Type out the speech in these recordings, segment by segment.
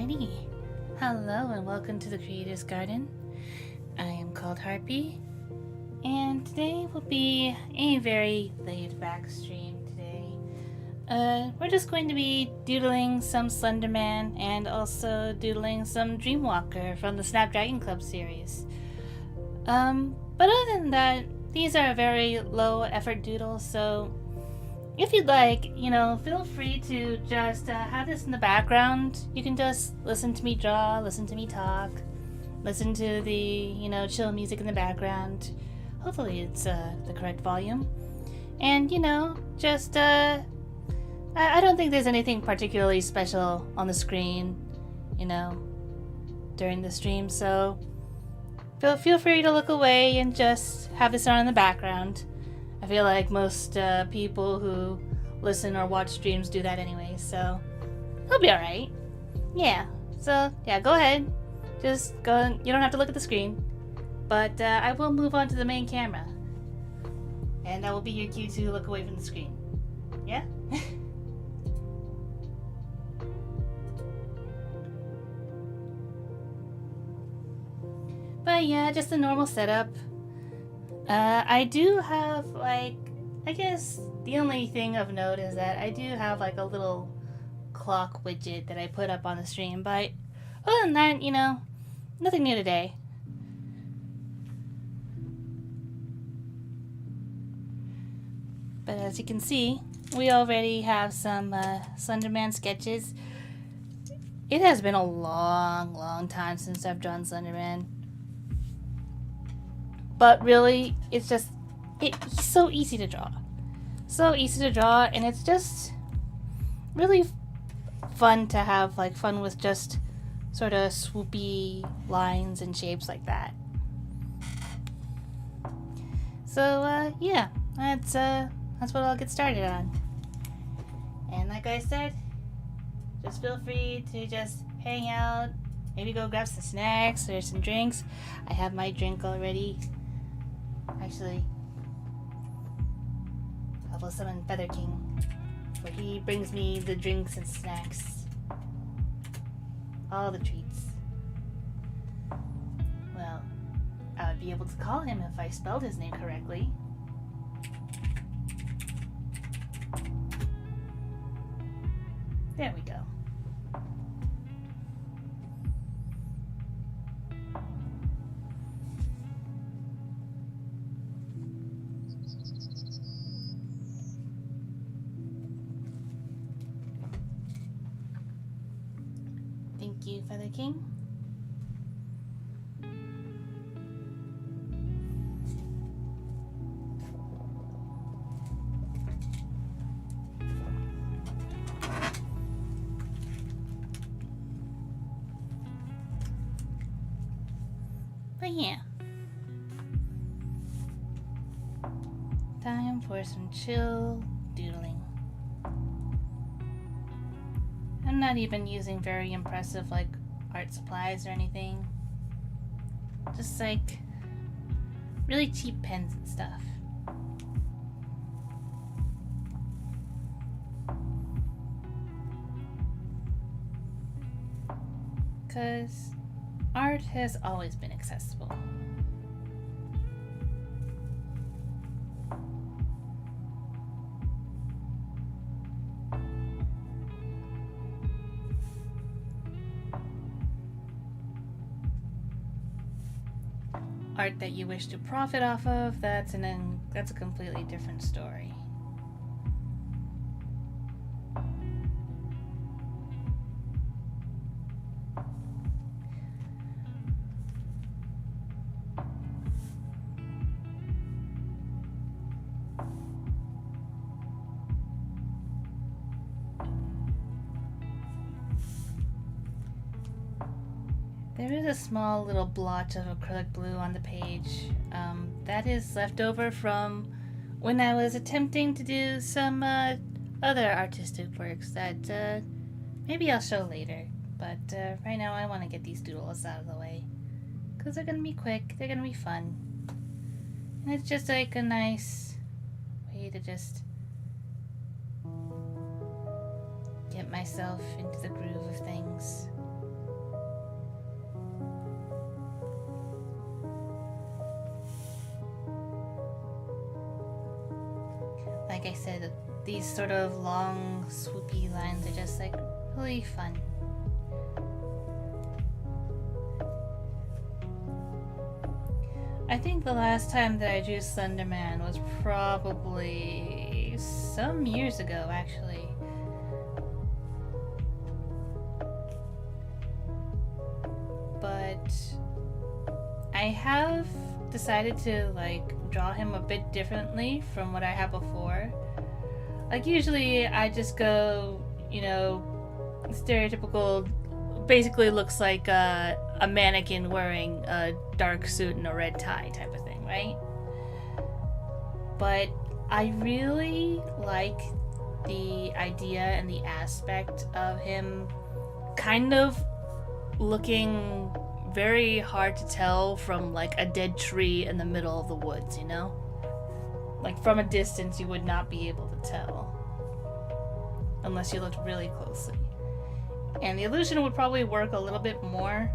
Alrighty. Hello and welcome to the Creator's Garden. I am called Harpy, and today will be a very laid-back stream today. We're just going to be doodling some Slenderman and also doodling some Dreamwalker from the Snapdragon Club series. But other than that, these are very low-effort doodles, so if you'd like, feel free to just have this in the background. You can just listen to me draw, listen to me talk, listen to the, chill music in the background. Hopefully it's the correct volume. And, just, I don't think there's anything particularly special on the screen, during the stream, so feel free to look away and just have this on in the background. I feel like most people who listen or watch streams do that anyway, so it'll be alright. Yeah, so yeah, go ahead. Just go, you don't have to look at the screen. But I will move on to the main camera. And that will be your cue to look away from the screen. Yeah? But yeah, just a normal setup. I do have, I guess the only thing of note is that I do have, a little clock widget that I put up on the stream, but other than that, nothing new today. But as you can see, we already have some Slenderman sketches. It has been a long time since I've drawn Slenderman. But really, it's so easy to draw. So easy to draw, and it's just really fun to have fun with just sort of swoopy lines and shapes like that. So yeah, that's what I'll get started on. And like I said, just feel free to just hang out, maybe go grab some snacks or some drinks. I have my drink already. Actually, I will summon Feather King, where he brings me the drinks and snacks. All the treats. Well, I would be able to call him if I spelled his name correctly. There we go. Thank you, Feather King. But yeah. Time for some chill doodling. I'm not even using very impressive art supplies or anything. Just really cheap pens and stuff. Cause art has always been accessible. Art that you wish to profit off of, that's a completely different story. There is a small little blotch of acrylic blue on the page. That is left over from when I was attempting to do some other artistic works that maybe I'll show later. But right now I want to get these doodles out of the way. Because they're going to be quick, they're going to be fun. And it's just a nice way to just get myself into the groove of things. said, these sort of long, swoopy lines are just like really fun. I think the last time that I drew Slenderman was probably some years ago, actually. But I have decided to like draw him a bit differently from what I had before. Like usually I just go, you know, stereotypical, basically looks like a mannequin wearing a dark suit and a red tie type of thing, right? But I really like the idea and the aspect of him kind of looking very hard to tell from like a dead tree in the middle of the woods, you know? Like from a distance you would not be able to tell unless you looked really closely. And the illusion would probably work a little bit more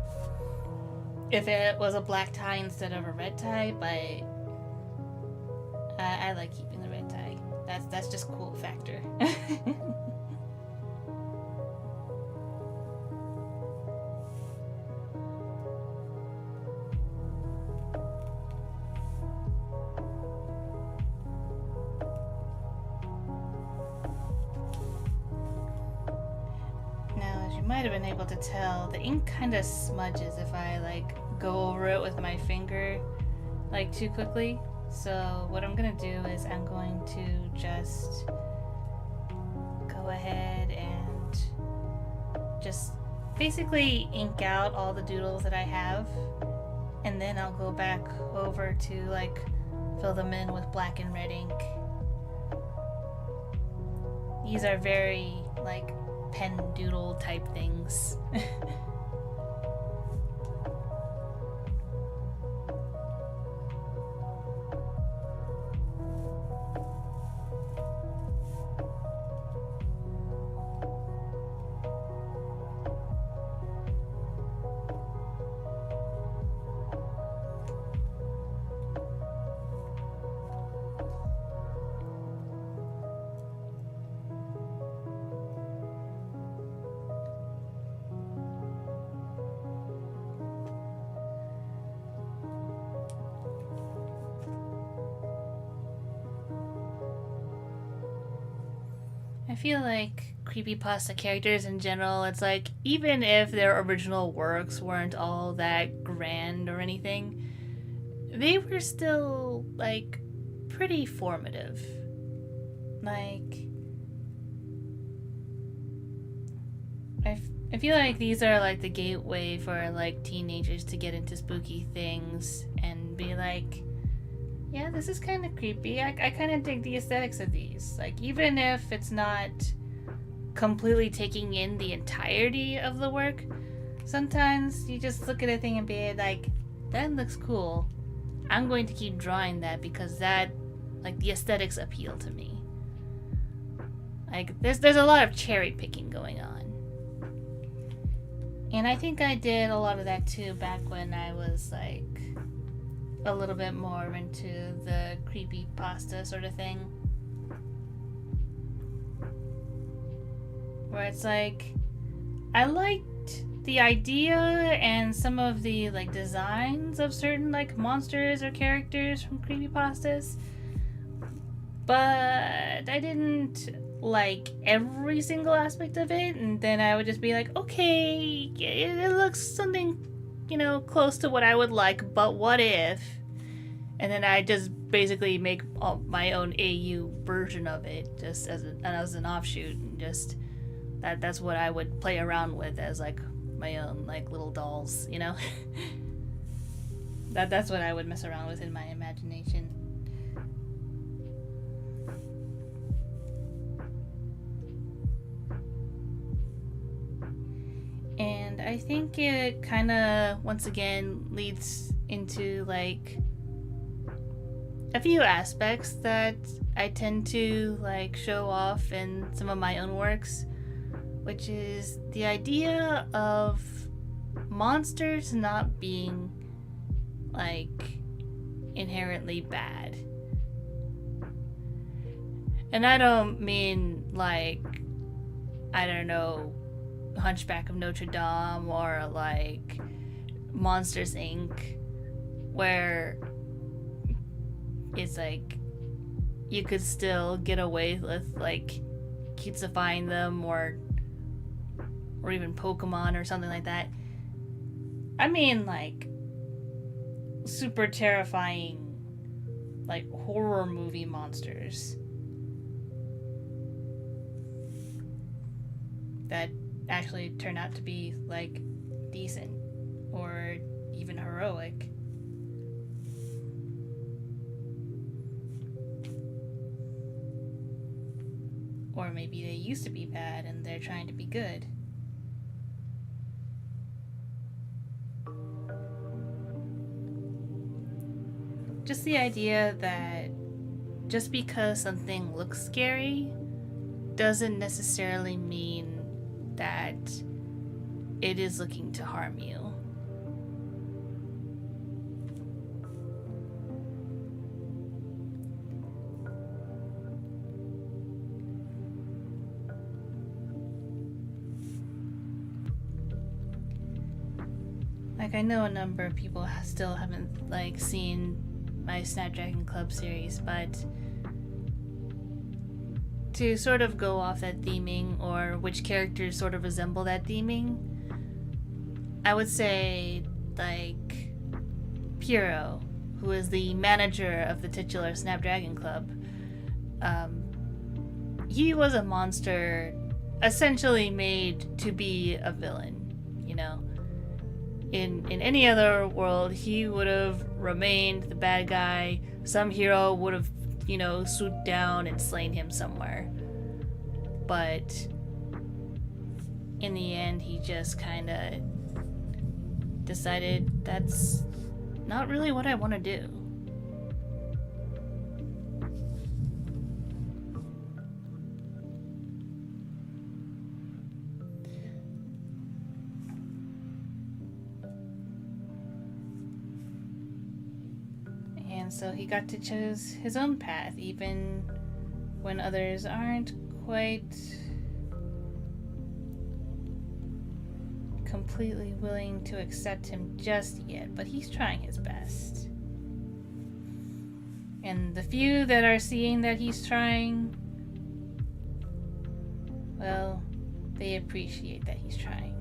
if it was a black tie instead of a red tie, but I like keeping the red tie. That's just a cool factor. Might have been able to tell, the ink kind of smudges if I like go over it with my finger like too quickly. So what I'm gonna do is I'm going to just go ahead and just basically ink out all the doodles that I have, and then I'll go back over to like fill them in with black and red ink. These are very like pen doodle type things. I feel like creepypasta characters in general, it's like, even if their original works weren't all that grand or anything, they were still, like, pretty formative. Like, I feel like these are, like, the gateway for, like, teenagers to get into spooky things and be like, yeah, this is kind of creepy. I kind of dig the aesthetics of these. Like, even if it's not completely taking in the entirety of the work, sometimes you just look at a thing and be like, that looks cool. I'm going to keep drawing that because that, like, the aesthetics appeal to me. Like, there's a lot of cherry picking going on. And I think I did a lot of that too back when I was, like, a little bit more into the creepypasta sort of thing. Where it's like, I liked the idea and some of the like designs of certain like monsters or characters from creepypastas, but I didn't like every single aspect of it, and then I would just be like, okay, it looks something, you know, close to what I would like, but what if? And then I just basically make my own AU version of it, just as an offshoot, and just that's what I would play around with as like my own like little dolls, you know. that's what I would mess around with in my imagination. And I think it kind of once again leads into like a few aspects that I tend to like show off in some of my own works, which is the idea of monsters not being like inherently bad. And I don't mean like, I don't know, Hunchback of Notre Dame or like Monsters Inc., where it's like you could still get away with like cutesifying them or even Pokemon or something like that. I mean like super terrifying like horror movie monsters that actually turn out to be like decent or even heroic. Or maybe they used to be bad and they're trying to be good. Just the idea that just because something looks scary doesn't necessarily mean that it is looking to harm you. Like, I know a number of people still haven't like seen my Snapdragon Club series, but to sort of go off that theming, or which characters sort of resemble that theming, I would say like Piro, who is the manager of the titular Snapdragon Club. He was a monster essentially made to be a villain, you know. In any other world, he would have remained the bad guy. Some hero would have, you know, swooped down and slain him somewhere. But in the end, he just kind of decided that's not really what I want to do. And so he got to choose his own path, even when others aren't quite completely willing to accept him just yet, but he's trying his best. And the few that are seeing that he's trying, well, they appreciate that he's trying.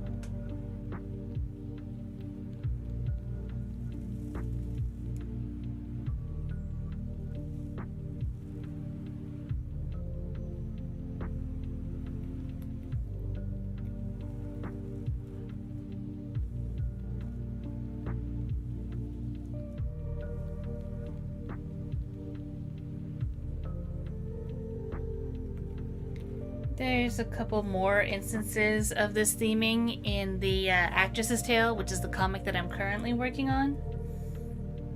There's a couple more instances of this theming in the Actress's Tale, which is the comic that I'm currently working on.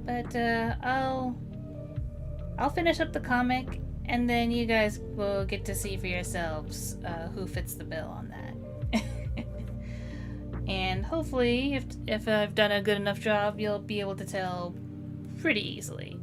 But I'll finish up the comic, and then you guys will get to see for yourselves who fits the bill on that. And hopefully, if I've done a good enough job, you'll be able to tell pretty easily.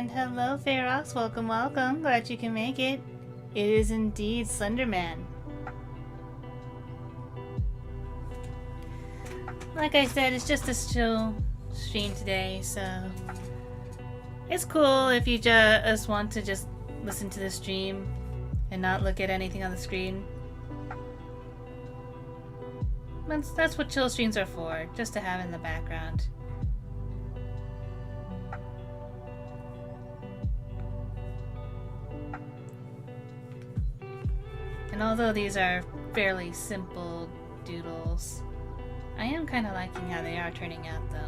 And hello, Ferox. Welcome, welcome. Glad you can make it. It is indeed Slenderman. Like I said, it's just a chill stream today, so it's cool if you just want to just listen to the stream and not look at anything on the screen. That's what chill streams are for, just to have in the background. And although these are fairly simple doodles, I am kind of liking how they are turning out though.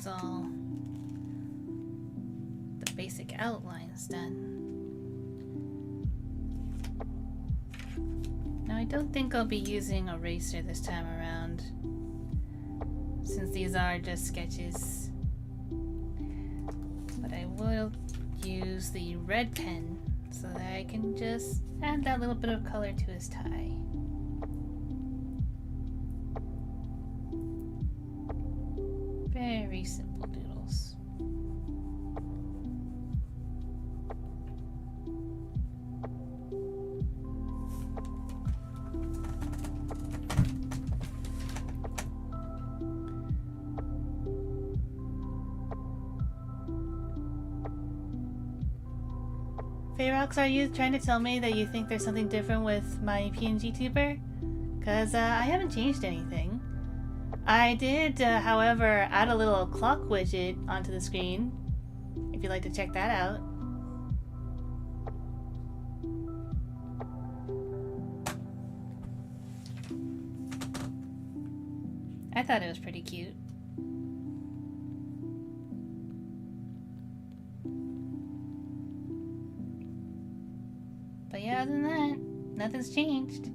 All the basic outlines done. Now I don't think I'll be using a eraser this time around, since these are just sketches, but I will use the red pen so that I can just add that little bit of color to his tie. Very simple doodles. Ferox, are you trying to tell me that you think there's something different with my PNG tuber? Cause I haven't changed anything. I did, however, add a little clock widget onto the screen, if you'd like to check that out. I thought it was pretty cute. But yeah, other than that, nothing's changed.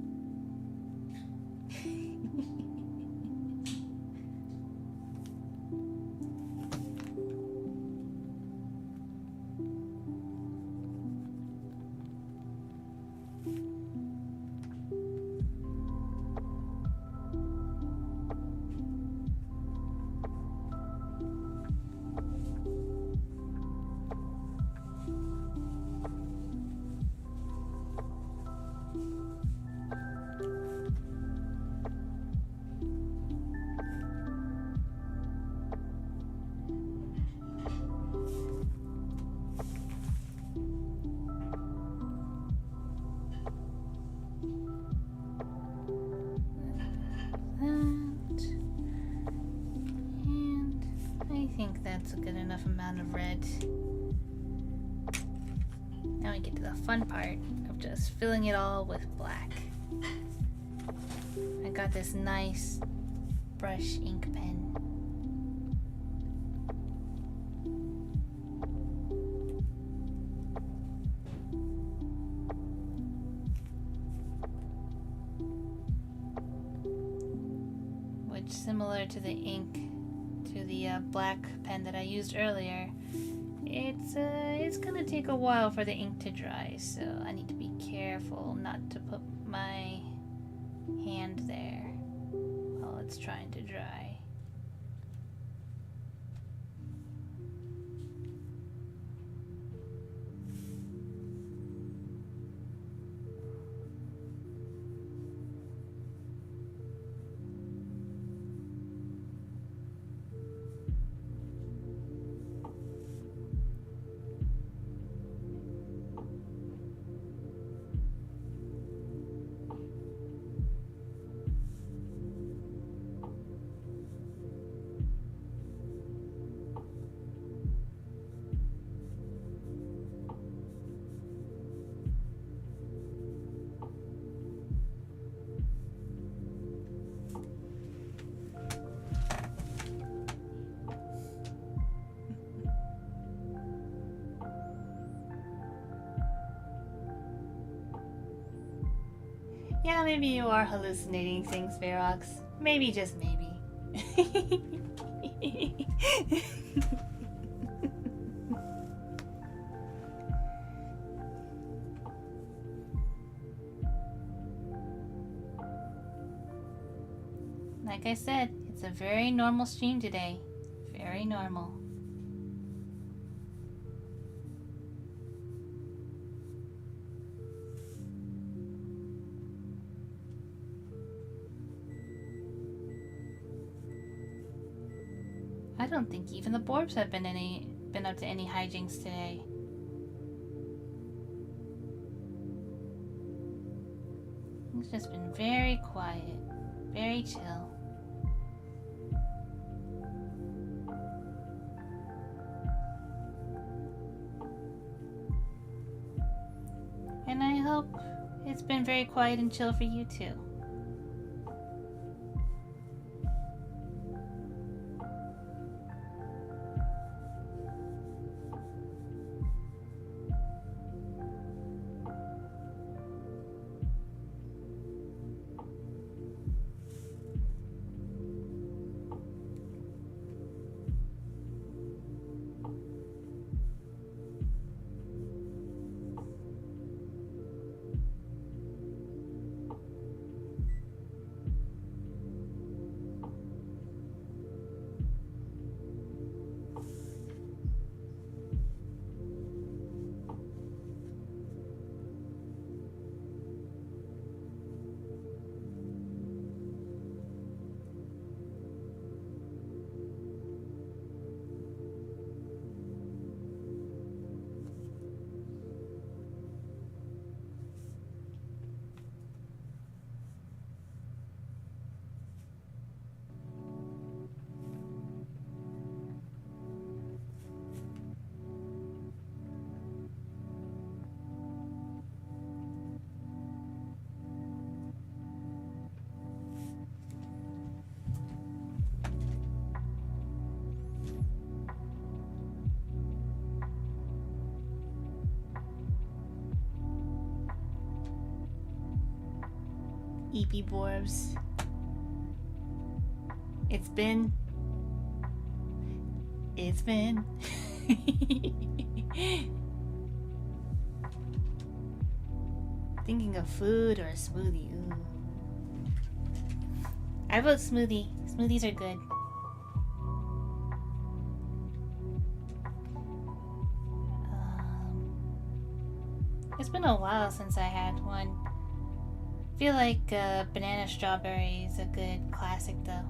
That's a good enough amount of red. Now we get to the fun part of just filling it all with black. I got this nice brush ink pen. Which, similar to the ink, to the black pen that I used earlier, it's gonna take a while for the ink to dry, so I need to be careful not to put my hand there while it's trying to dry. Yeah, maybe you are hallucinating things, Ferox. Maybe, just maybe. Like I said, it's a very normal stream today. Very normal. I don't think even the Borbs have been up to any hijinks today. It's just been very quiet, very chill. And I hope it's been very quiet and chill for you too. Eepy Borbs. It's been thinking of food or a smoothie. Ooh. I vote smoothie. Smoothies are good. It's been a while since I had one. I feel like banana strawberry is a good classic though.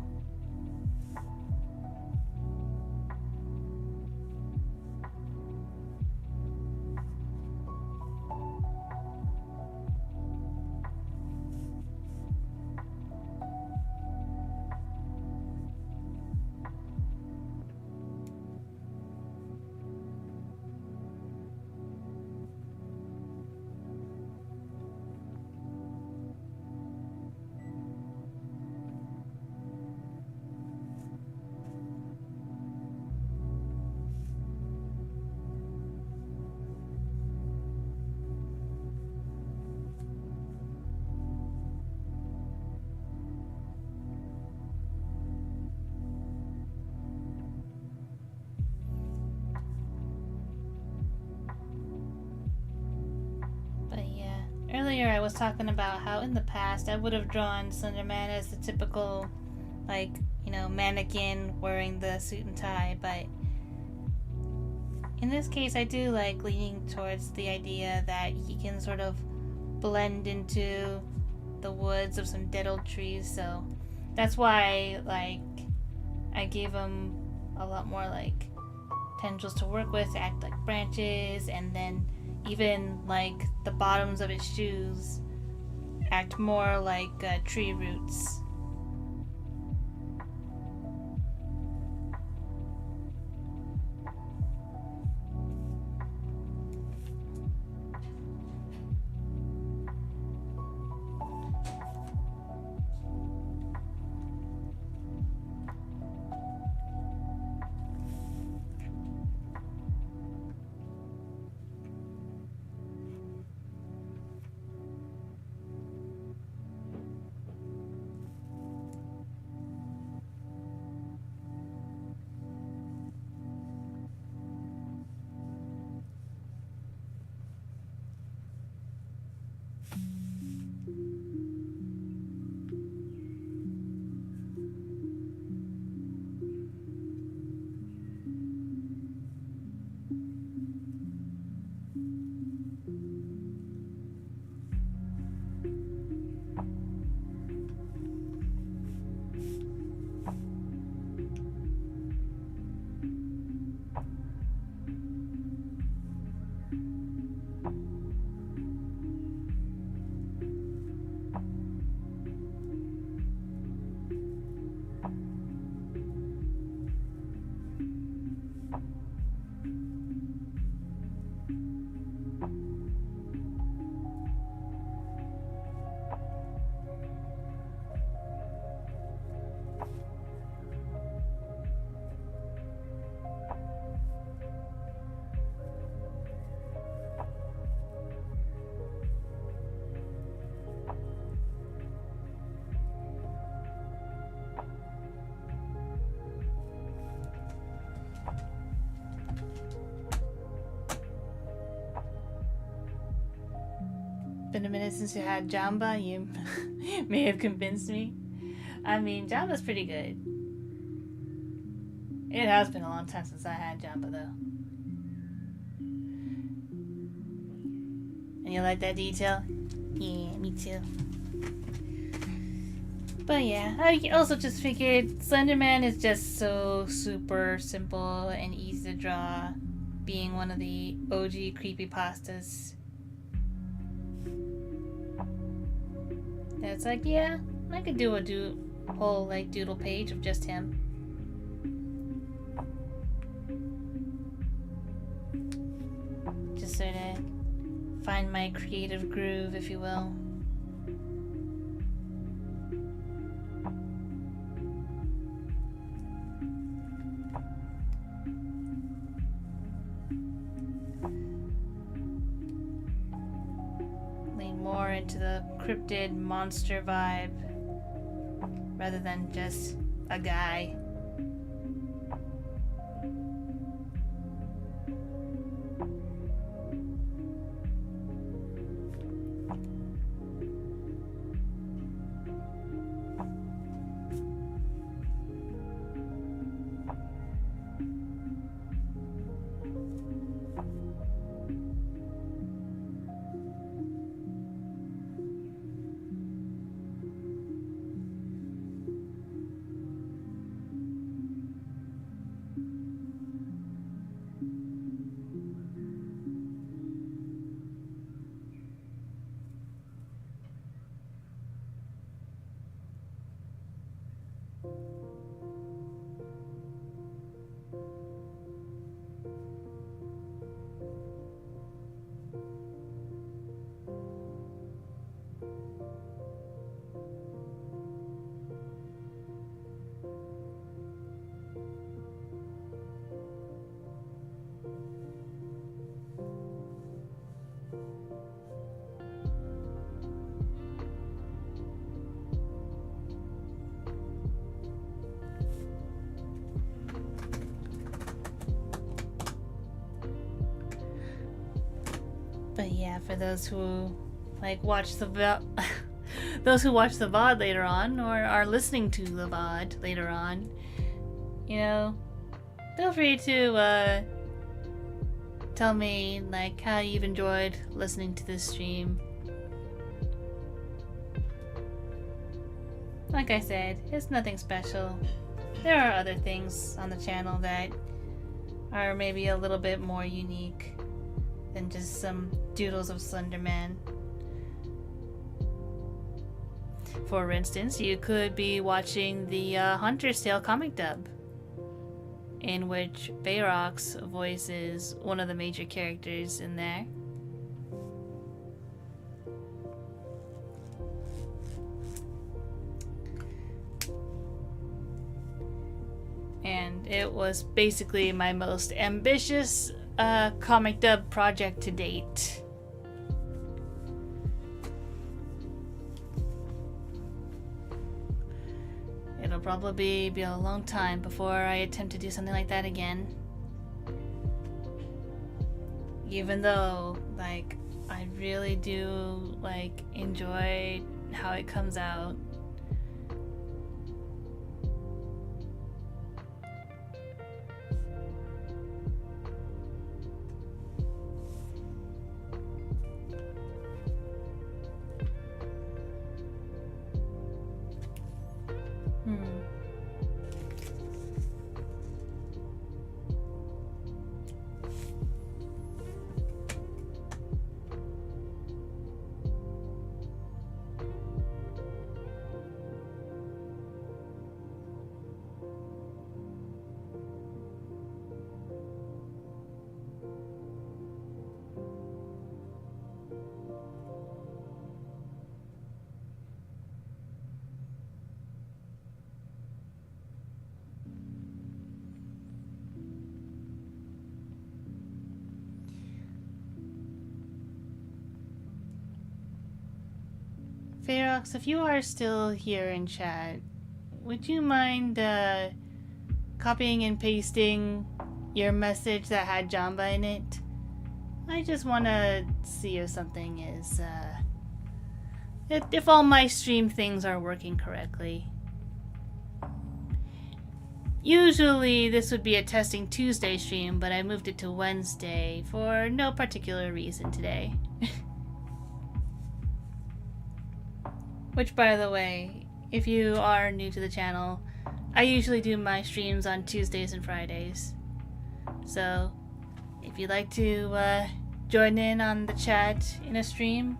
Earlier I was talking about how in the past I would have drawn Slenderman as the typical, like, you know, mannequin wearing the suit and tie, but in this case I do like leaning towards the idea that he can sort of blend into the woods of some dead old trees, so that's why, like, I gave him a lot more, like, tendrils to work with to act like branches, and then even like the bottoms of its shoes act more like tree roots. Been a minute since you had Jamba. You may have convinced me. I mean, Jamba's pretty good. It has been a long time since I had Jamba, though. And you like that detail? Yeah, me too. But yeah, I also just figured Slenderman is just so super simple and easy to draw, being one of the OG creepypastas. That's like, yeah, I could do a whole like doodle page of just him. Just sort of find my creative groove, if you will. Lean more into the cryptid monster vibe rather than just a guy. But yeah, for those who like watch the those who watch the VOD later on or are listening to the VOD later on, you know, feel free to tell me like how you've enjoyed listening to this stream. Like I said, it's nothing special. There are other things on the channel that are maybe a little bit more unique than just some doodles of Slenderman. For instance, you could be watching the Hunter's Tale comic dub, in which Bayrox voices one of the major characters in there. And it was basically my most ambitious comic dub project to date. It'll probably be a long time before I attempt to do something like that again. Even though, like, I really do, like, enjoy how it comes out. Bayrox, if you are still here in chat, would you mind copying and pasting your message that had Jamba in it? I just want to see if something is if all my stream things are working correctly. Usually this would be a Testing Tuesday stream, but I moved it to Wednesday for no particular reason today. Which, by the way, if you are new to the channel, I usually do my streams on Tuesdays and Fridays. So, if you'd like to join in on the chat in a stream,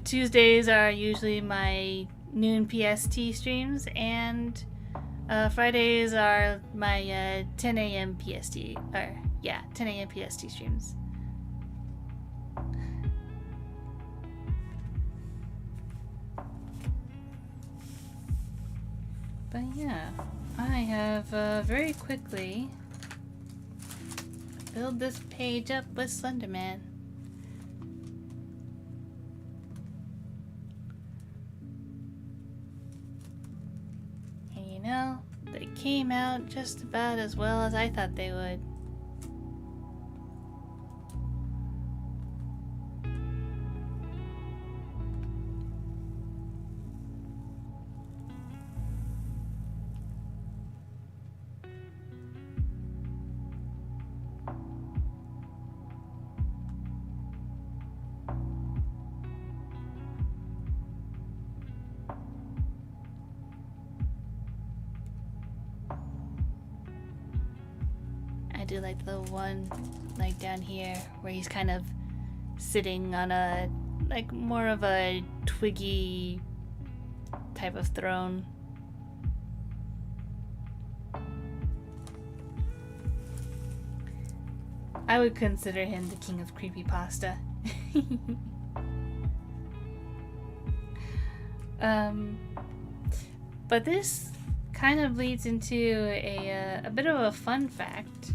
Tuesdays are usually my noon PST streams, and Fridays are my 10 a.m. PST, or yeah, 10 a.m. PST streams. But yeah, I have very quickly filled this page up with Slenderman. And you know, they came out just about as well as I thought they would. I do like the one like down here where he's kind of sitting on a like more of a twiggy type of throne. I would consider him the king of creepypasta. But this kind of leads into a bit of a fun fact.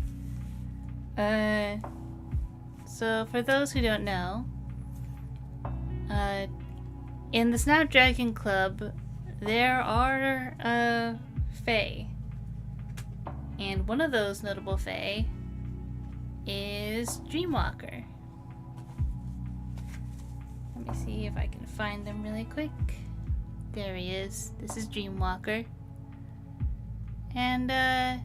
So for those who don't know, in the Snapdragon Club, there are Fae, and one of those notable Fae is Dreamwalker. Let me see if I can find him really quick. There he is. This is Dreamwalker. And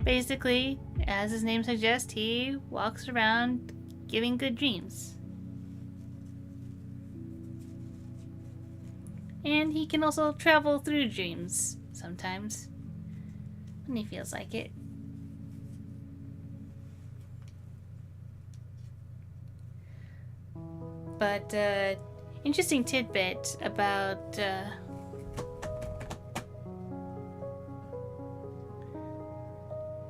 basically, as his name suggests, he walks around giving good dreams. And he can also travel through dreams sometimes when he feels like it. But interesting tidbit about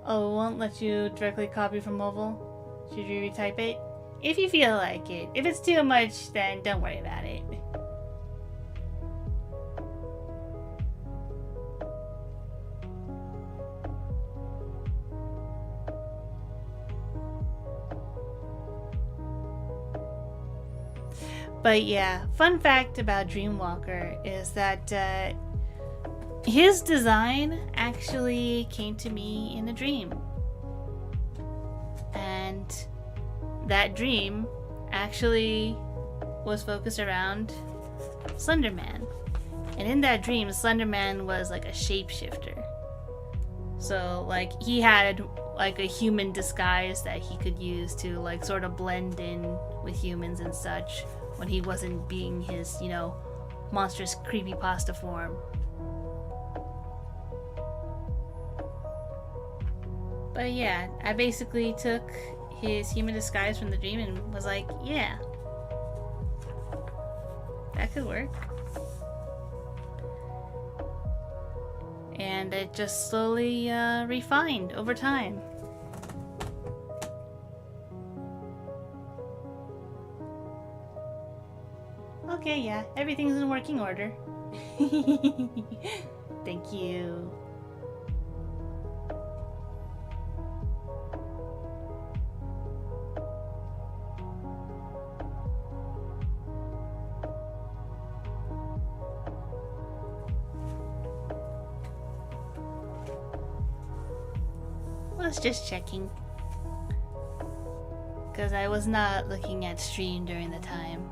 oh, it won't let you directly copy from mobile? Should you retype it? If you feel like it. If it's too much, then don't worry about it. But yeah, fun fact about Dreamwalker is that his design actually came to me in a dream. And that dream actually was focused around Slenderman. And in that dream, Slenderman was like a shapeshifter. So like he had like a human disguise that he could use to like sort of blend in with humans and such when he wasn't being his, you know, monstrous creepypasta form. But yeah, I basically took his human disguise from the dream and was like, yeah, that could work. And it just slowly refined over time. Okay, yeah, everything's in working order. Thank you. Was just checking, because I was not looking at stream during the time.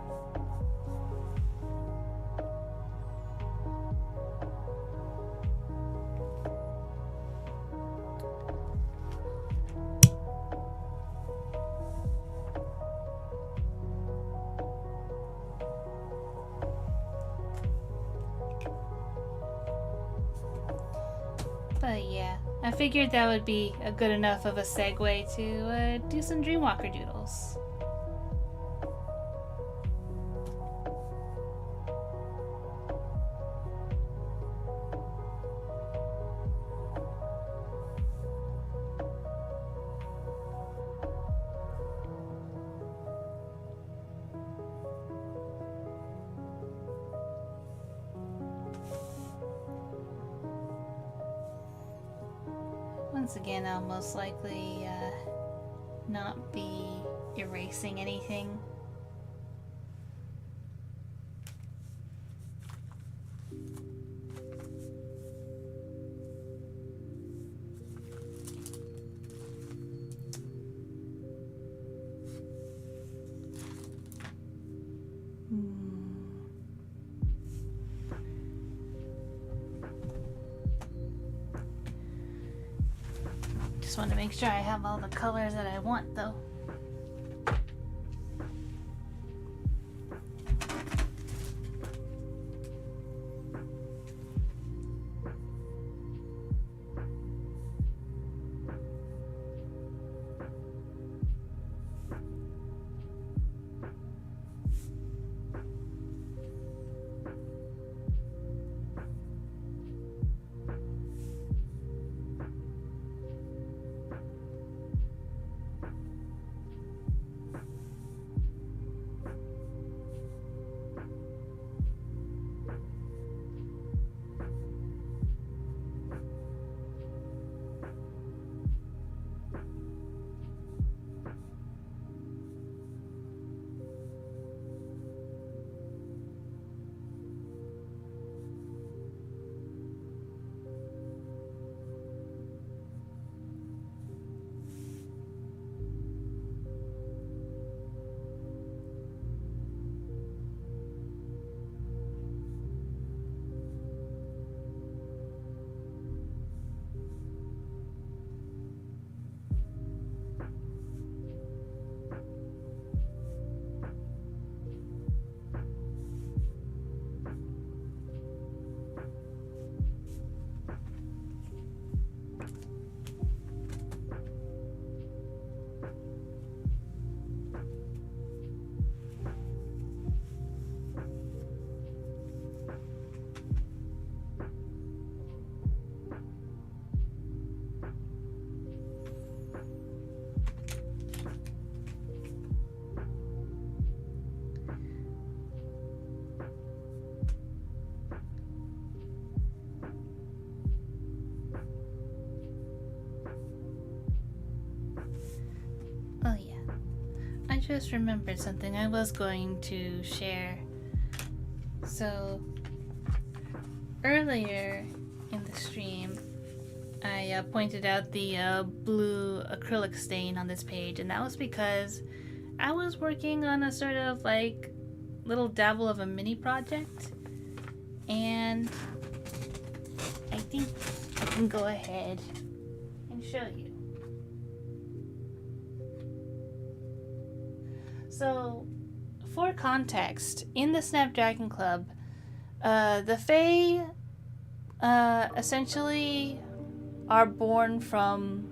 But yeah, I figured that would be a good enough of a segue to do some Dreamwalker doodles. Once again, I'll most likely not be erasing anything. Just want to make sure I have all the colors that I want, though. Just remembered something I was going to share. So earlier in the stream I pointed out the blue acrylic stain on this page, and that was because I was working on a sort of like little dabble of a mini project, and I think I can go ahead and show you. So, for context, in the Snapdragon Club, the Fae essentially are born from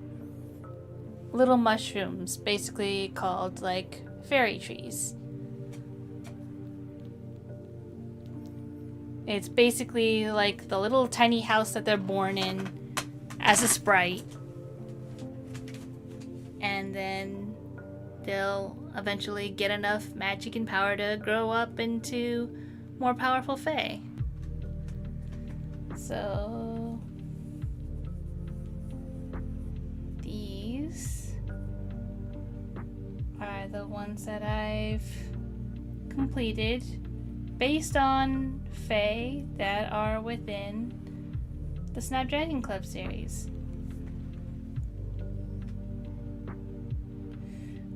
little mushrooms, basically called like fairy trees. It's basically like the little tiny house that they're born in as a sprite, and then they'll eventually get enough magic and power to grow up into more powerful Fae. So these are the ones that I've completed based on Fae that are within the Snapdragon Club series.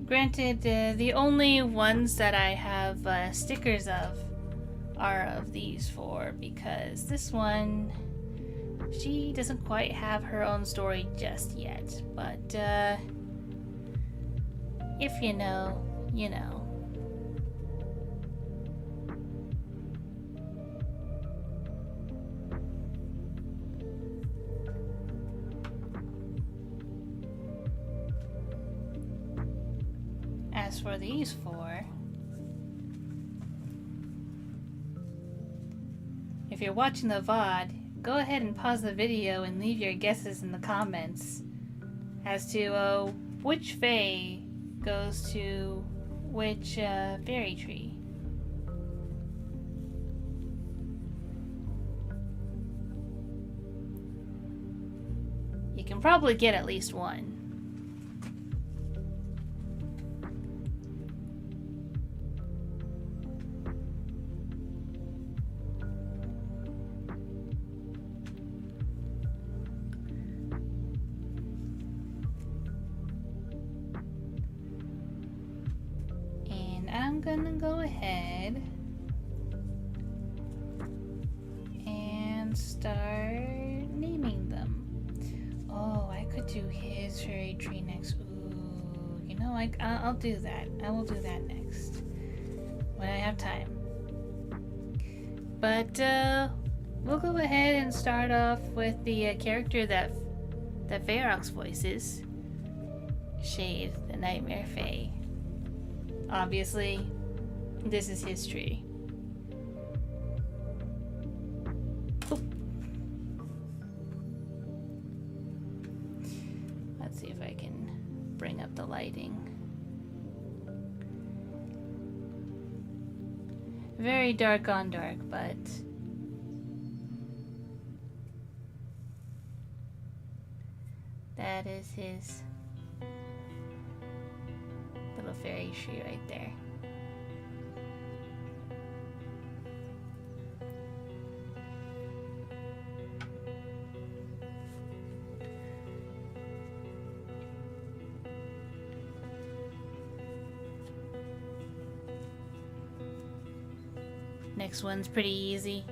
Granted, the only ones that I have stickers of are of these four, because this one, she doesn't quite have her own story just yet, but if you know, you know. for these four. If you're watching the VOD, go ahead and pause the video and leave your guesses in the comments as to which Fae goes to which fairy tree. You can probably get at least one. I'm gonna go ahead and start naming them. Oh, I could do his fairy tree next. Ooh, you know, I'll do that. I will do that next when I have time. But we'll go ahead and start off with the character that Ferox voices, Shade, the Nightmare Fae. Obviously, this is his tree. Oop. Let's see if I can bring up the lighting. Very dark on dark, but that is his little fairy tree right there. Next one's pretty easy.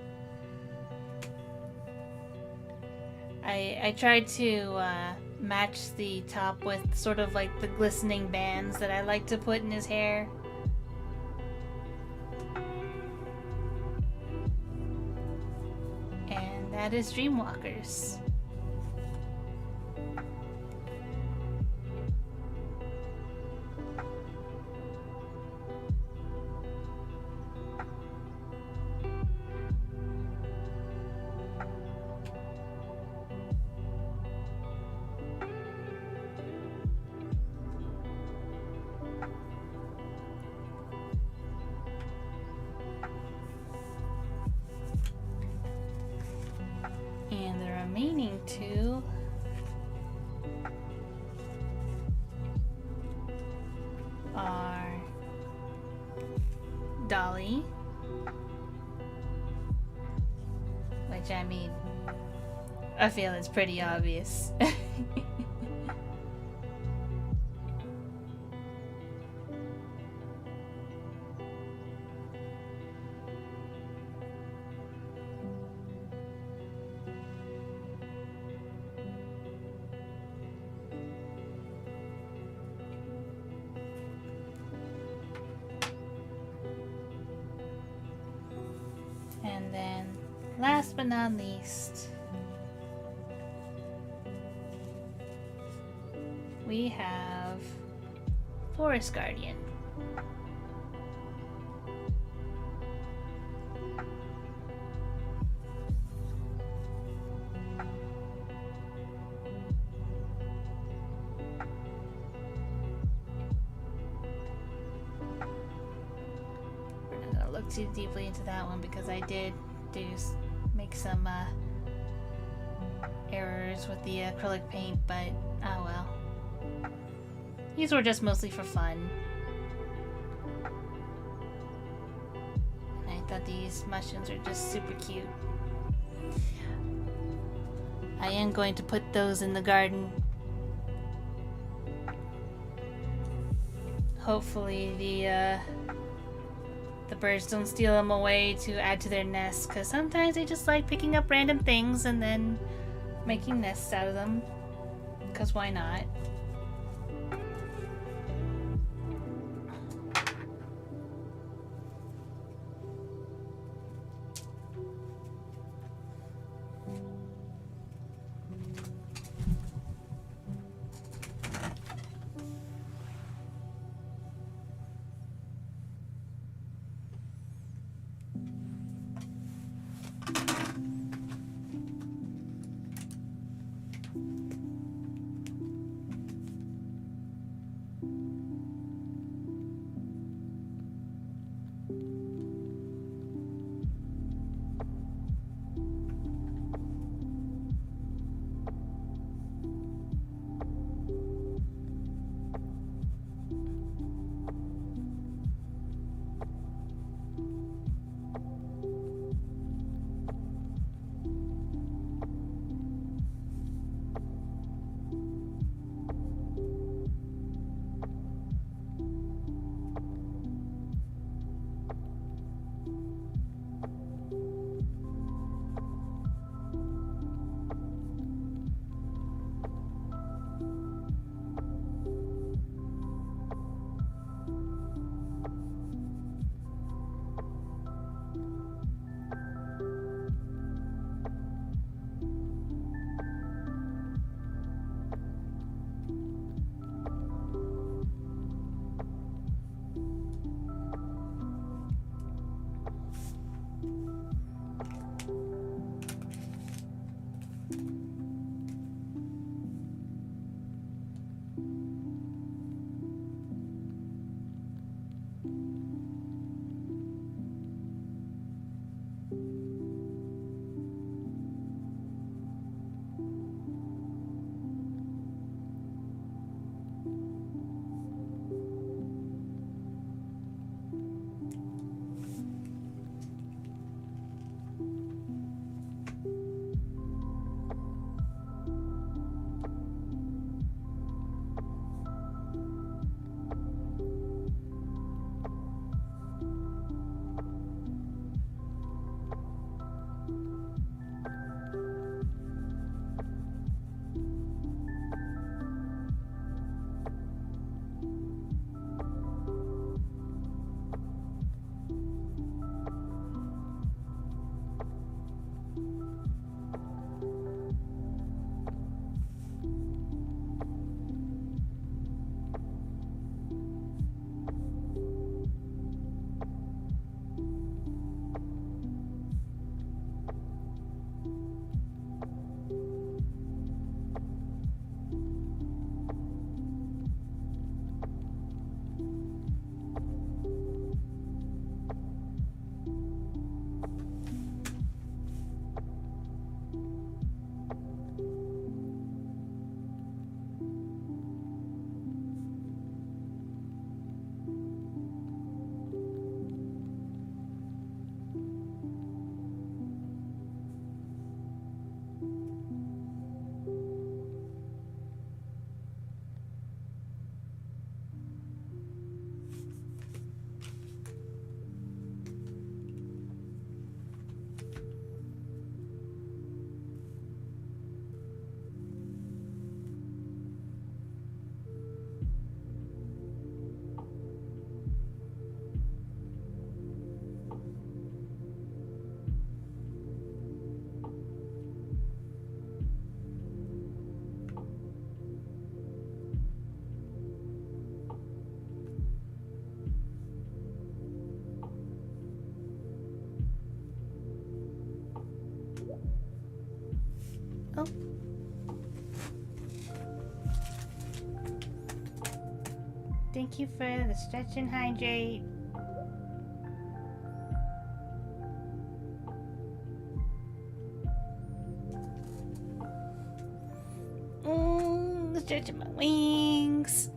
I tried to match the top with sort of like the glistening bands that I like to put in his hair. And that is Dreamwalkers. And the remaining two are Dolly, which I mean, I feel it's pretty obvious. And then, last but not least, we have Forest Guardian. Too deeply into that one because I did make some errors with the acrylic paint, but oh well. These were just mostly for fun. And I thought these mushrooms are just super cute. I am going to put those in the garden. Hopefully the birds don't steal them away to add to their nests, because sometimes they just like picking up random things and then making nests out of them, because why not? Oh. Thank you for the stretch and hydrate. Stretching my wings.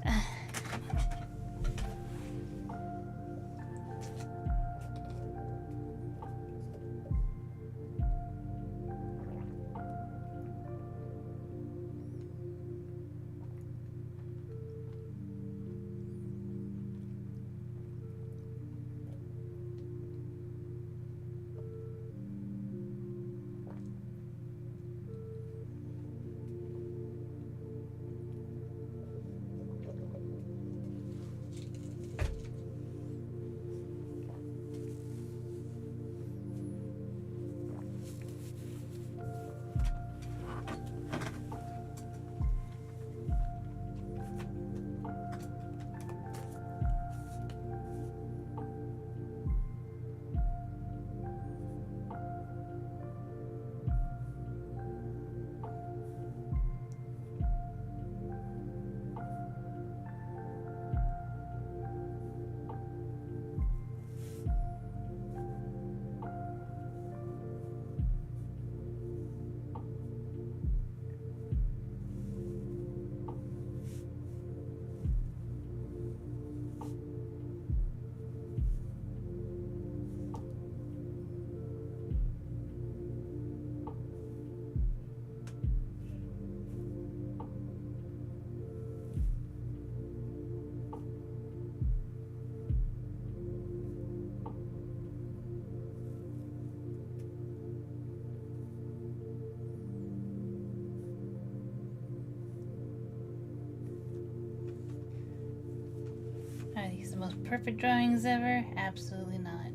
Are these the most perfect drawings ever? Absolutely not.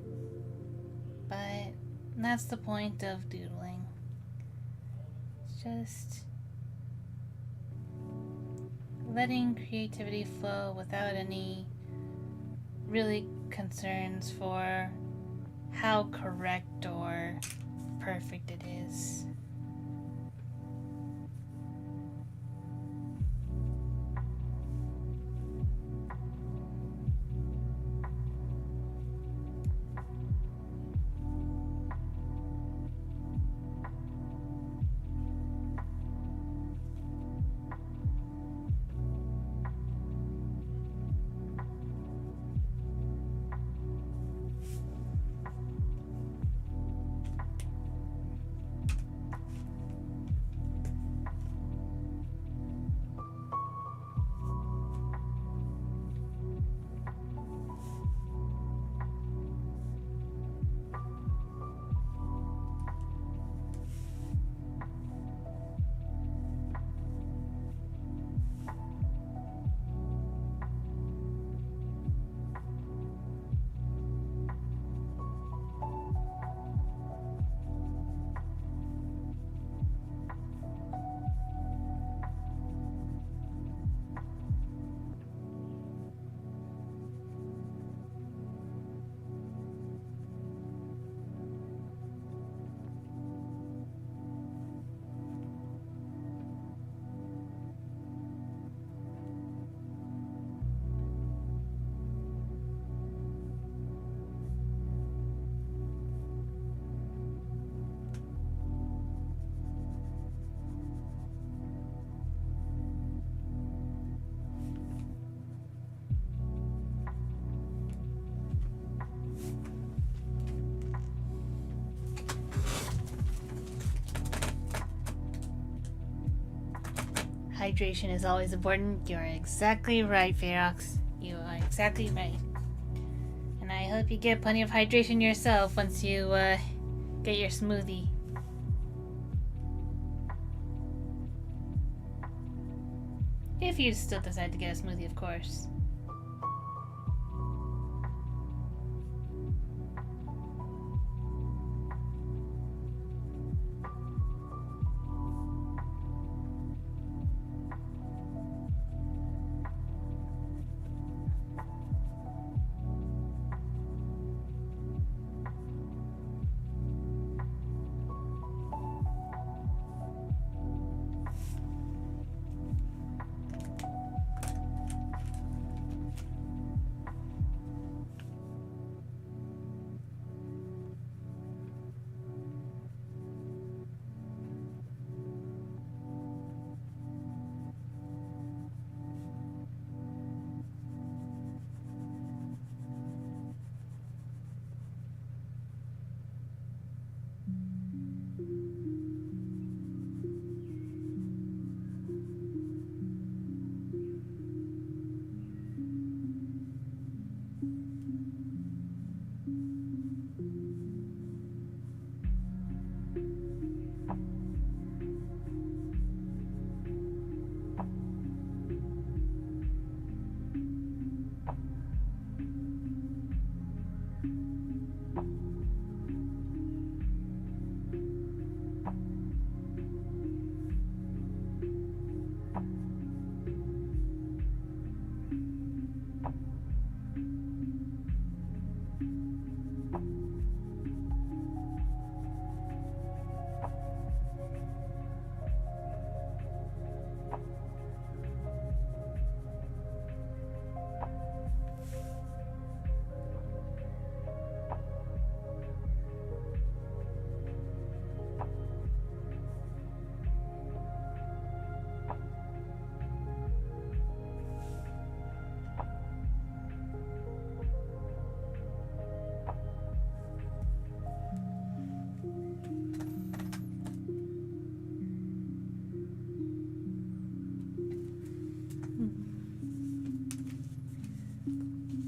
But that's the point of doodling. It's just letting creativity flow without any really concerns for how correct or perfect it is. hydration is always important. You're exactly right, Ferox. You are exactly right. And I hope you get plenty of hydration yourself once you get your smoothie. If you still decide to get a smoothie, of course.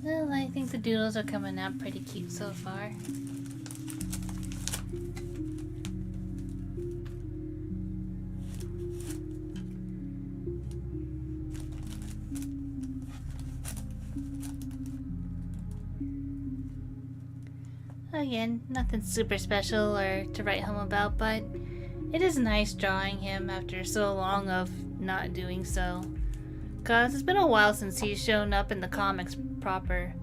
Well, I think the doodles are coming out pretty cute so far. Again, nothing super special or to write home about, but it is nice drawing him after so long of not doing so. Cause it's been a while since he's shown up in the comics proper.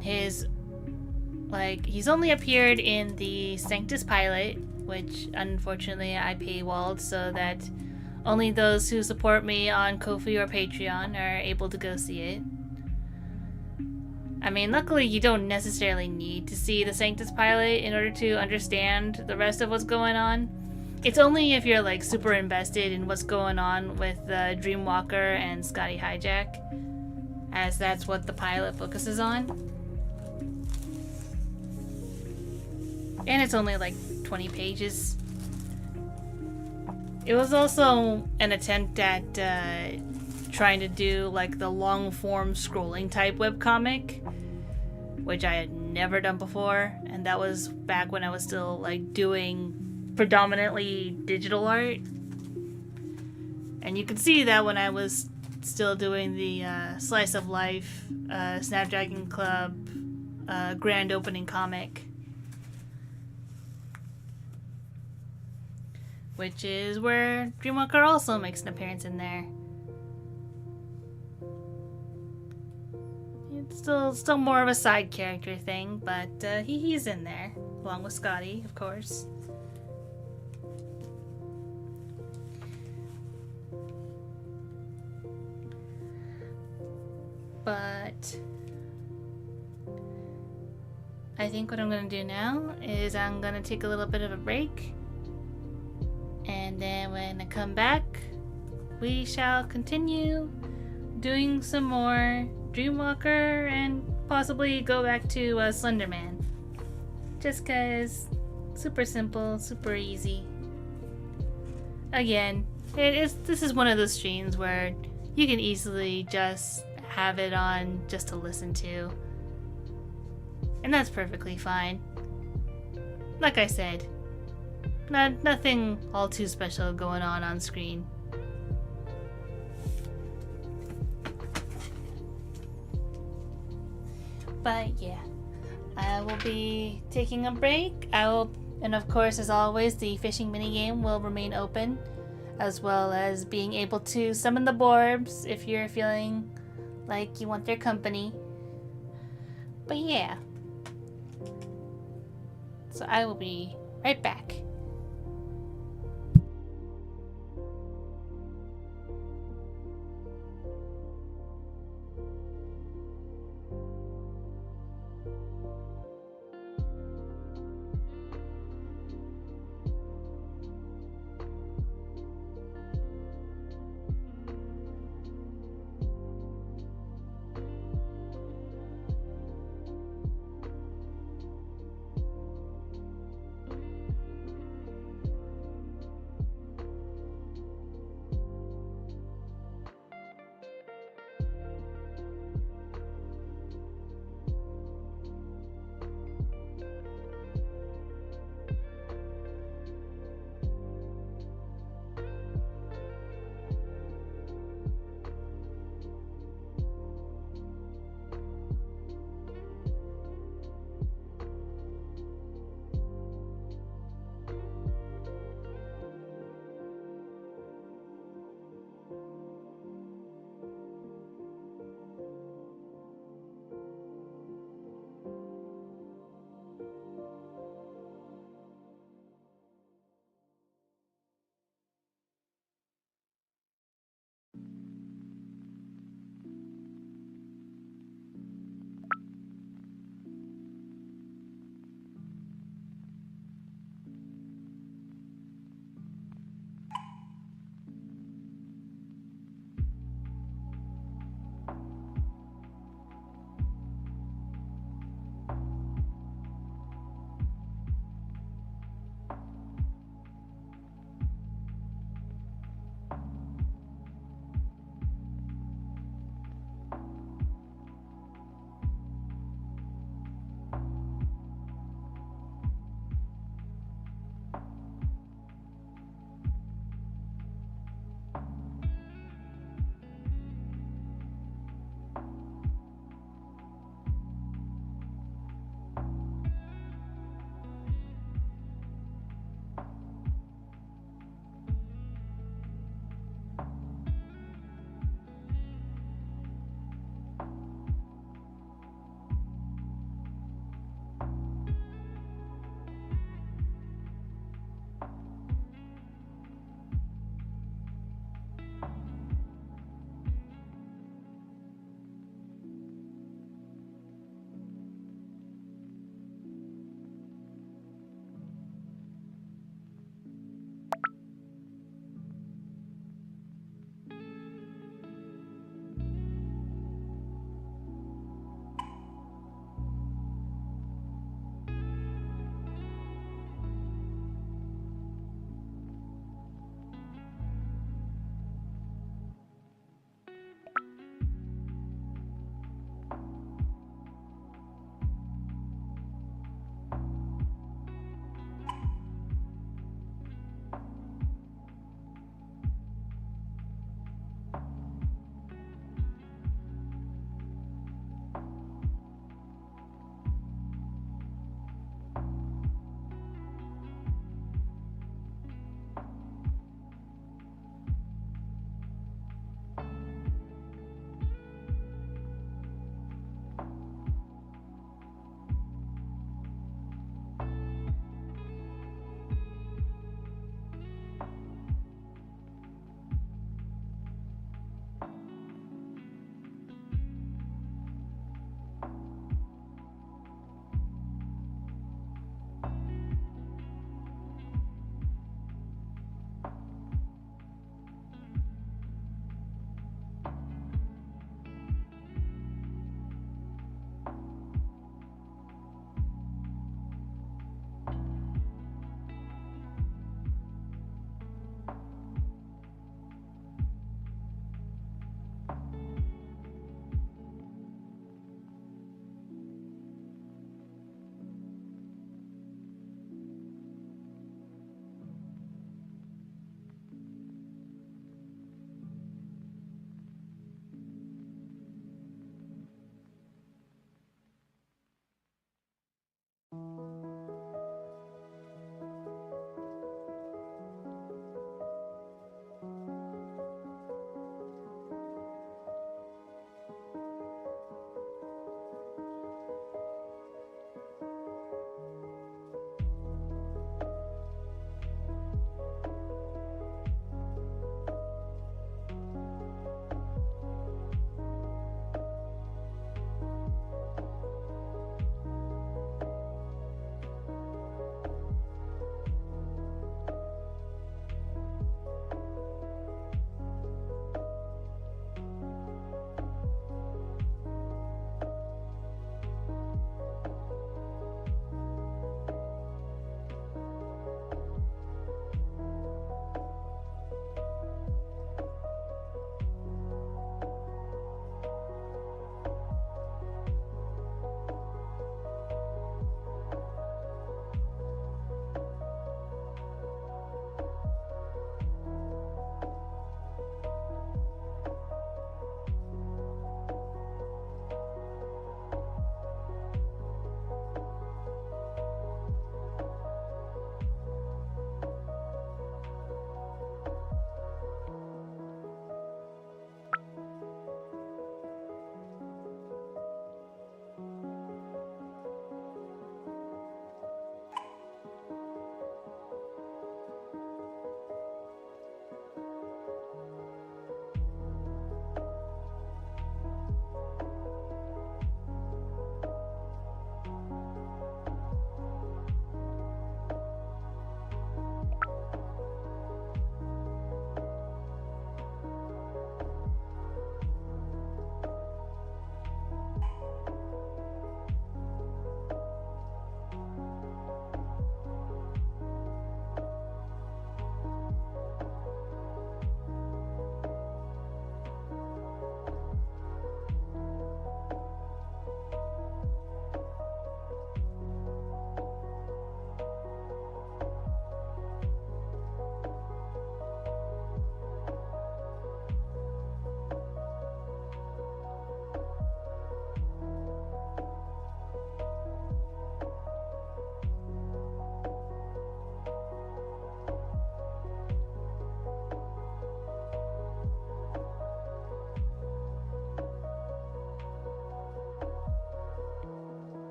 He's only appeared in the Sanctus pilot, which unfortunately I paywalled so that only those who support me on Ko-fi or Patreon are able to go see it. I mean, luckily you don't necessarily need to see the Sanctus pilot in order to understand the rest of what's going on. It's only if you're like super invested in what's going on with Dreamwalker and Scotty Hijack, as that's what the pilot focuses on. And it's only like 20 pages. It was also an attempt at trying to do like the long form scrolling type webcomic, which I had never done before, and that was back when I was still like doing predominantly digital art. And you can see that when I was still doing the Slice of Life Snapdragon Club grand opening comic, which is where Dreamwalker also makes an appearance in there. It's still more of a side character thing, but he's in there, along with Scotty, of course. But I think what I'm going to do now is I'm going to take a little bit of a break. And then when I come back, we shall continue doing some more Dreamwalker and possibly go back to Slenderman. Just cause super simple, super easy. Again, This is one of those streams where you can easily just have it on just to listen to. And that's perfectly fine. Like I said, nothing all too special going on screen. But yeah, I will be taking a break. And of course, as always, the fishing minigame will remain open, as well as being able to summon the Borbs if you're feeling like you want their company. But yeah, so I will be right back.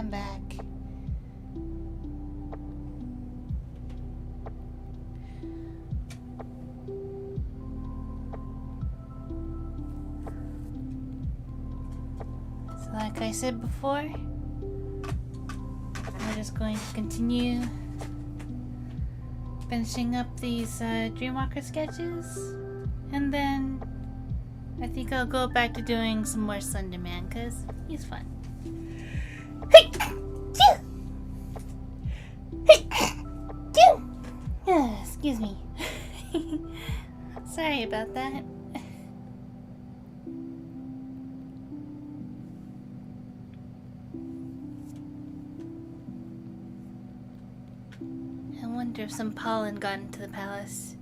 I'm back. So like I said before, we're just going to continue finishing up these Dreamwalker sketches, and then I think I'll go back to doing some more Slenderman because he's fun. Excuse me. Sorry about that. I wonder if some pollen got into the palace.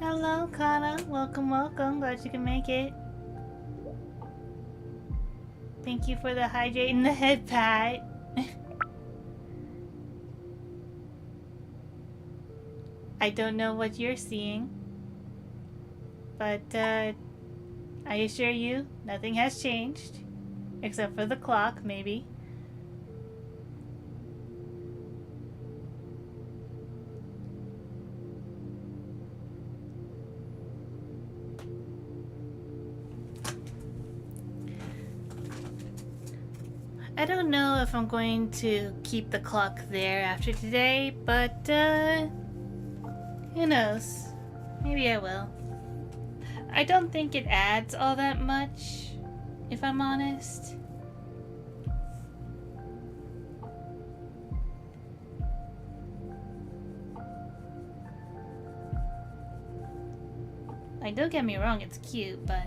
Hello, Kana. Welcome, welcome. Glad you can make it. Thank you for the hydrate and the Headpat. I don't know what you're seeing, but I assure you, nothing has changed. Except for the clock, maybe. I don't know if I'm going to keep the clock there after today, but who knows? Maybe I will. I don't think it adds all that much, if I'm honest. Like, don't get me wrong, it's cute, but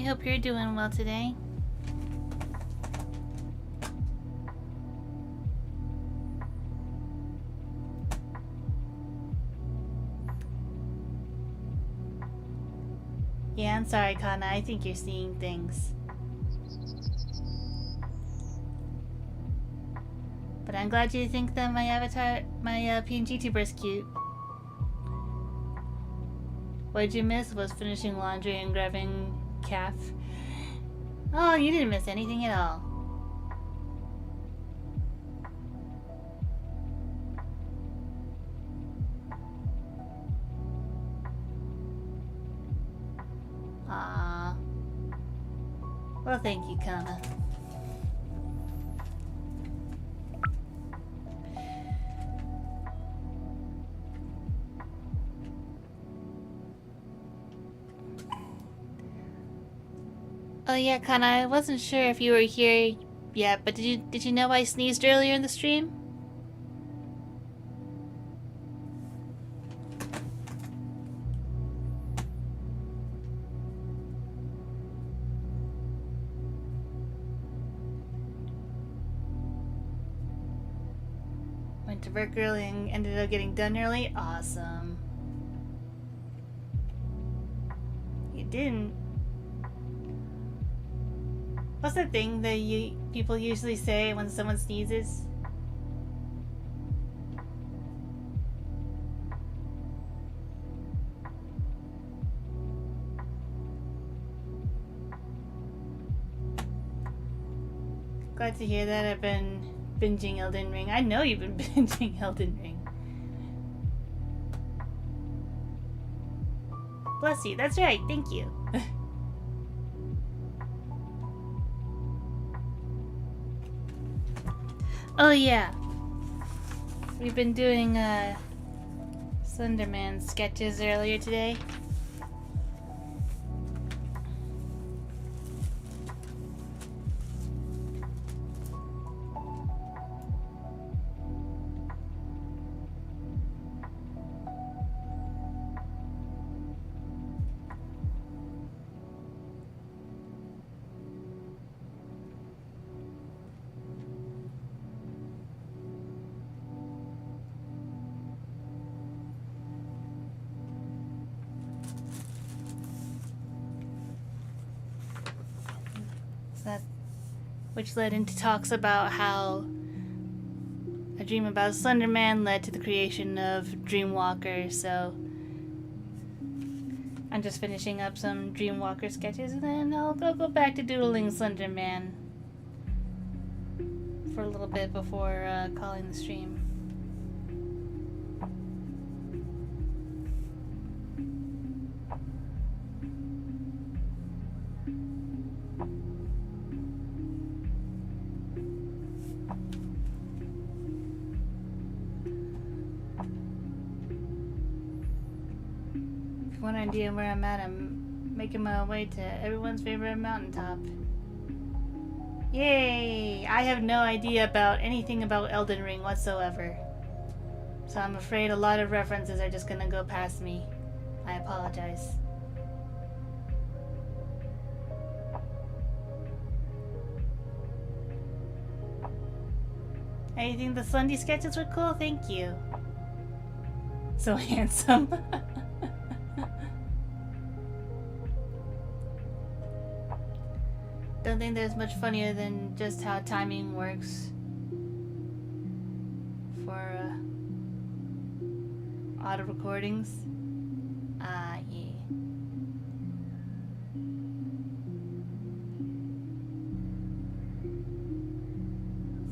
hope you're doing well today. Yeah, I'm sorry, Kana. I think you're seeing things. But I'm glad you think that my avatar, my PNG tuber is cute. What you miss was finishing laundry and grabbing calf. Oh, you didn't miss anything at all. Ah. Well, thank you, Kana. Oh yeah, Kana, I wasn't sure if you were here yet, but did you know I sneezed earlier in the stream? Went to work early and ended up getting done early? Awesome. You didn't? What's the thing that people usually say when someone sneezes? Glad to hear that. I've been binging Elden Ring. I know you've been binging Elden Ring. Bless you. That's right. Thank you. Oh yeah. We've been doing Slenderman sketches earlier today. Which led into talks about how a dream about Slenderman led to the creation of Dreamwalker, so I'm just finishing up some Dreamwalker sketches and then I'll go back to doodling Slenderman for a little bit before calling the stream. One idea where I'm at, I'm making my way to everyone's favorite mountaintop. Yay! I have no idea about anything about Elden Ring whatsoever. So I'm afraid a lot of references are just gonna go past me. I apologize. I think the Slendy sketches were cool? Thank you. So handsome. Don't think there's much funnier than just how timing works for auto recordings. Yeah.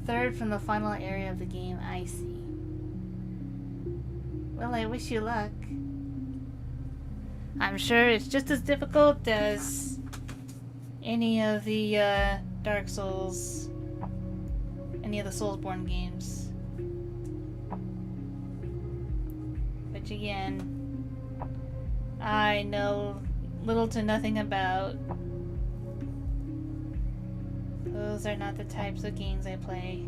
Third from the final area of the game, I see. Well, I wish you luck. I'm sure it's just as difficult as any of the Dark Souls, any of the Soulsborne games. Which again, I know little to nothing about. Those are not the types of games I play.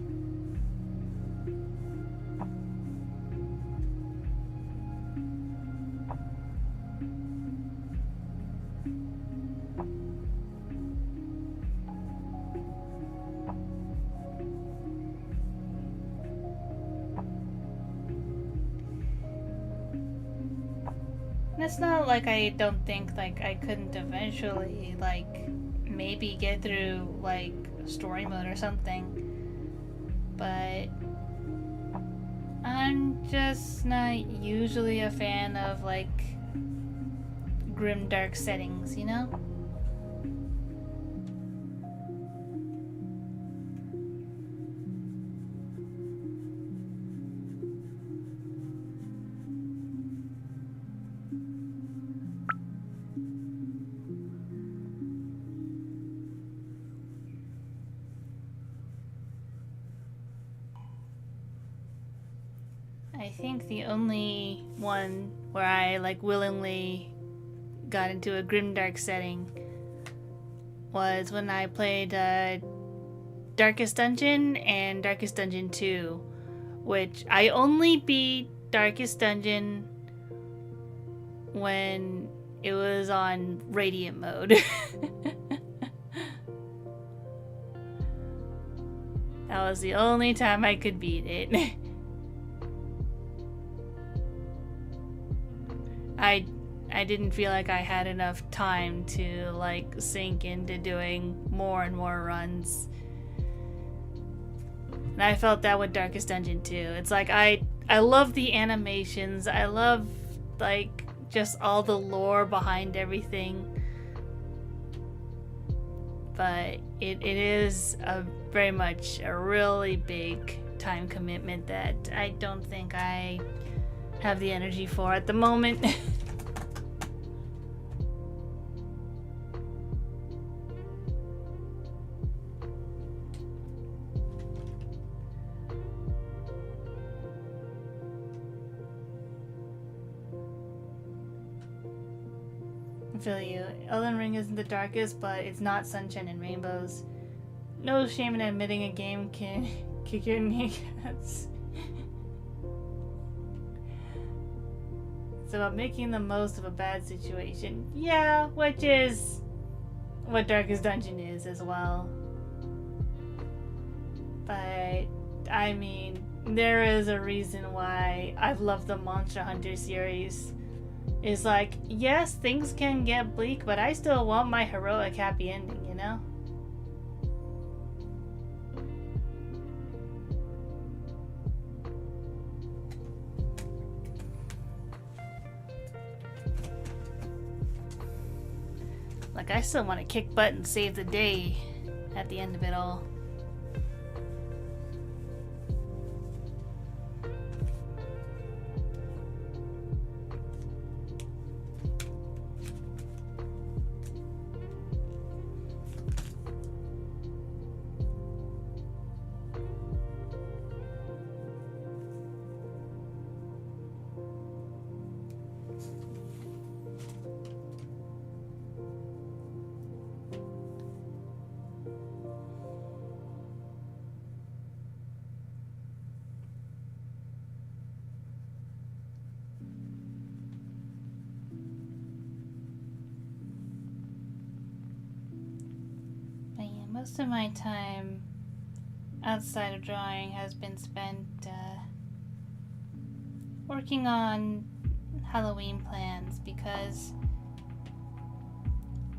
it's not like I don't think like I couldn't eventually like maybe get through like story mode or something. But I'm just not usually a fan of like grim dark settings, you know? I think the only one where I like willingly got into a grimdark setting was when I played Darkest Dungeon and Darkest Dungeon 2, which I only beat Darkest Dungeon when it was on Radiant mode. That was the only time I could beat it. I didn't feel like I had enough time to like sink into doing more and more runs. And I felt that with Darkest Dungeon too. It's like I love the animations. I love like just all the lore behind everything. But it is very much a really big time commitment that I don't think I have the energy for at the moment. I feel you. Elden Ring isn't the darkest, but it's not sunshine and rainbows. No shame in admitting a game can kick your kneecaps. It's about making the most of a bad situation. Yeah, which is what Darkest Dungeon is as well. But, I mean, there is a reason why I've loved the Monster Hunter series. It's like, yes, things can get bleak, but I still want my heroic happy ending, you know? Like, I still want to kick butt and save the day at the end of it all. Most of my time outside of drawing has been spent working on Halloween plans because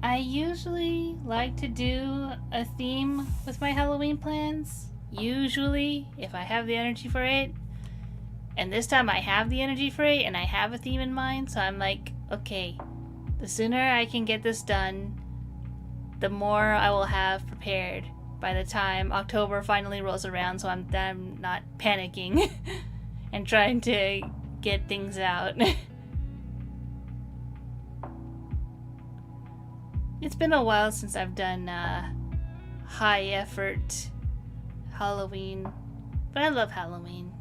I usually like to do a theme with my Halloween plans. Usually, if I have the energy for it. And this time I have the energy for it and I have a theme in mind, so I'm like, okay, the sooner I can get this done, the more I will have prepared by the time October finally rolls around, so I'm not panicking and trying to get things out. It's been a while since I've done high effort Halloween, but I love Halloween.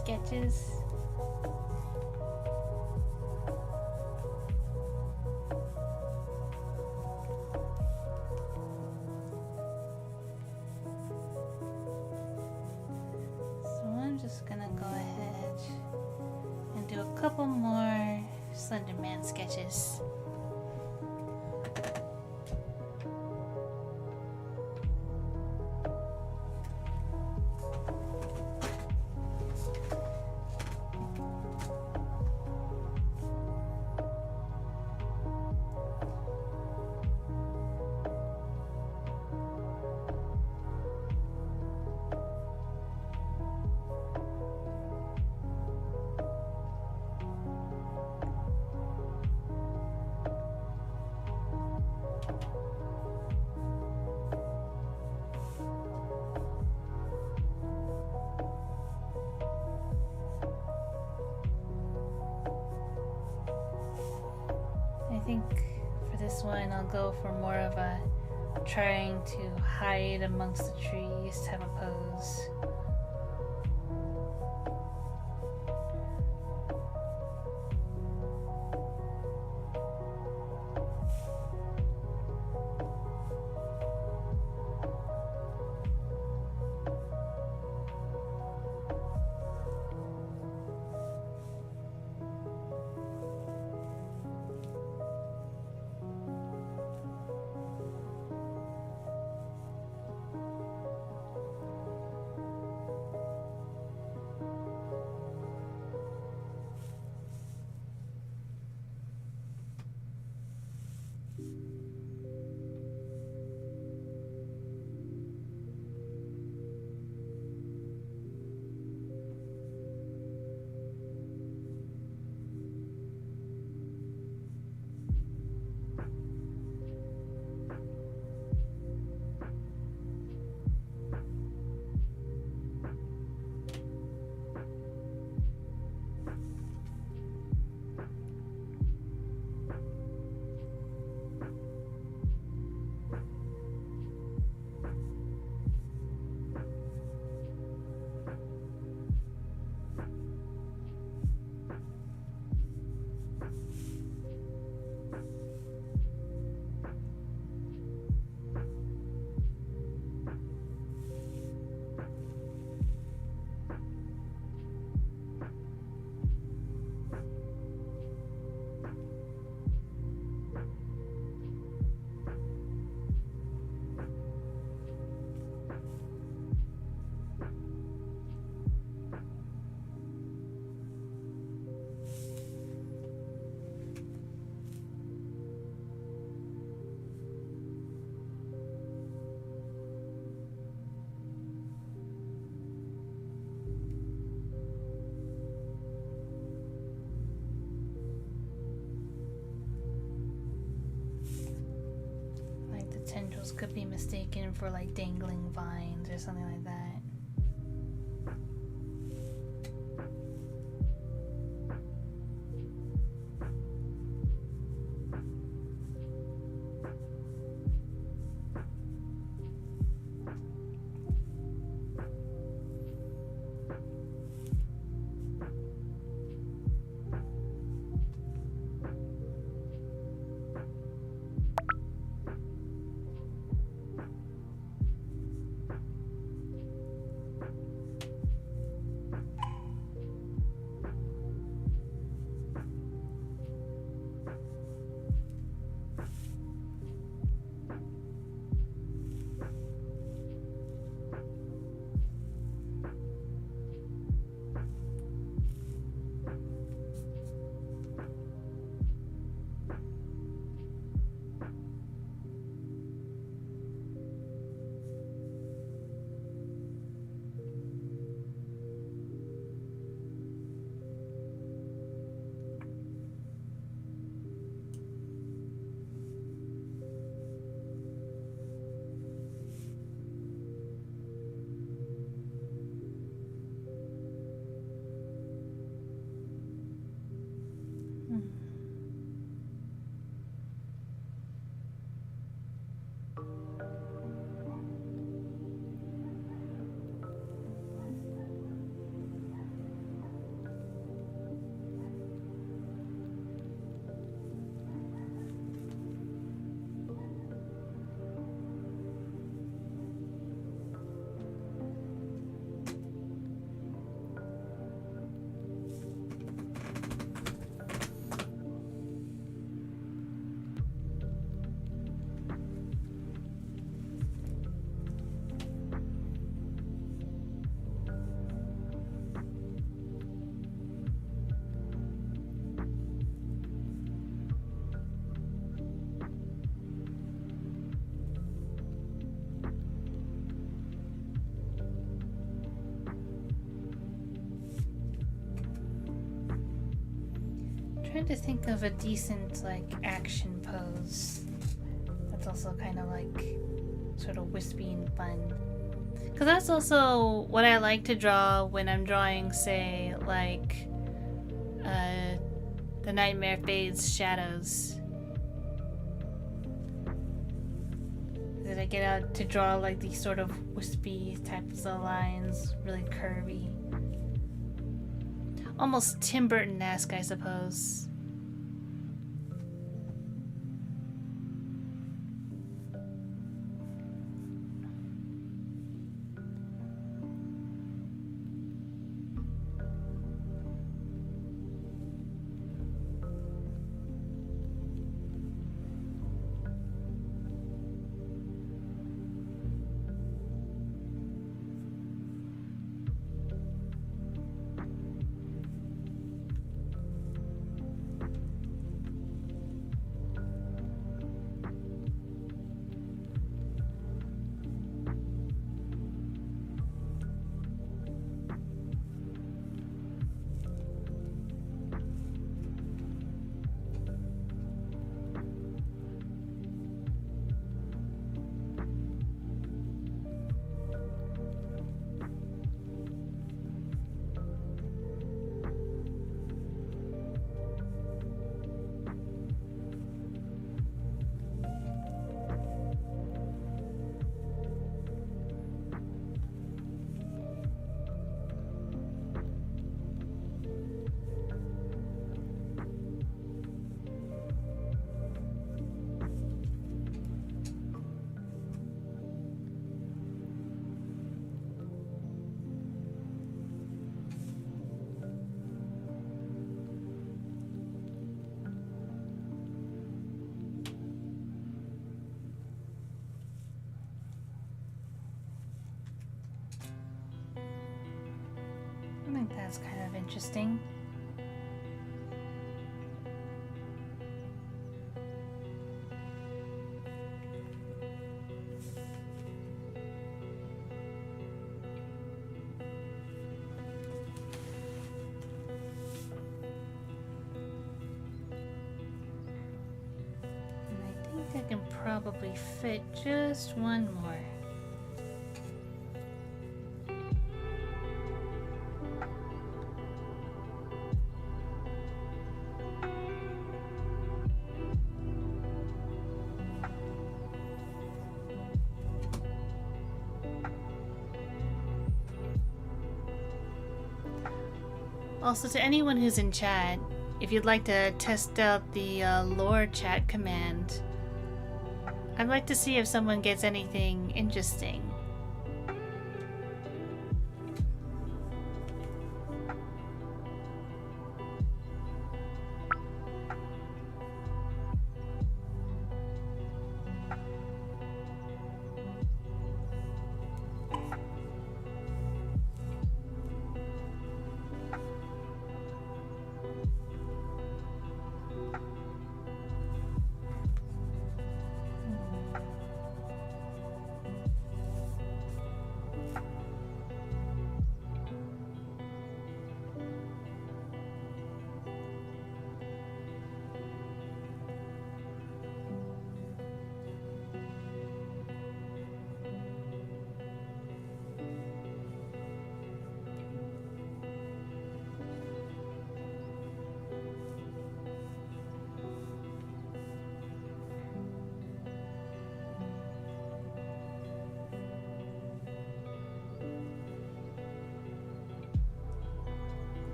sketches. So I'm just gonna go ahead and do a couple more Slenderman sketches. I think for this one I'll go for more of a trying to hide amongst the trees type of pose. Tendrils could be mistaken for like dangling vines or something like that. trying to think of a decent, like, action pose that's also kind of like sort of wispy and fun. Because that's also what I like to draw when I'm drawing, say, like, the Nightmare Fades shadows. That I get out to draw like these sort of wispy types of lines, really curvy. Almost Tim Burton-esque, I suppose. I think that's kind of interesting. And I think I can probably fit just one more. Also, to anyone who's in chat, if you'd like to test out the lore chat command, I'd like to see if someone gets anything interesting.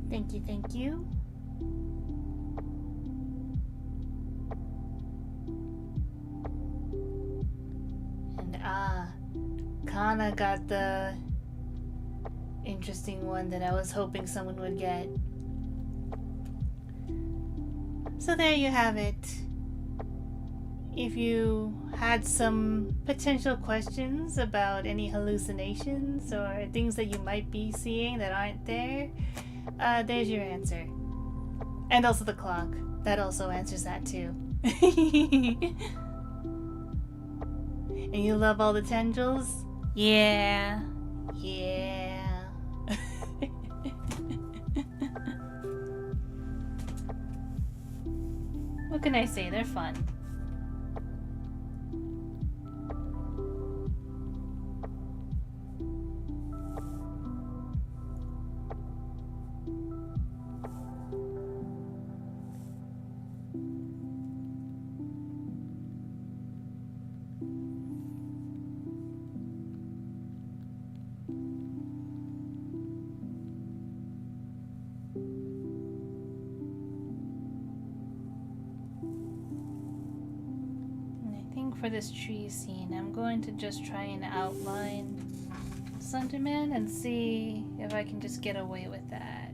Thank you, thank you. And Kana got the interesting one that I was hoping someone would get. So there you have it. If you had some potential questions about any hallucinations or things that you might be seeing that aren't there, there's your answer. And also the clock. That also answers that too. And you love all the tendrils? Yeah. Yeah. What can I say? They're fun. For this tree scene, I'm going to just try and outline Slenderman and see if I can just get away with that.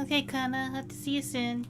Okay, Kana, hope to see you soon.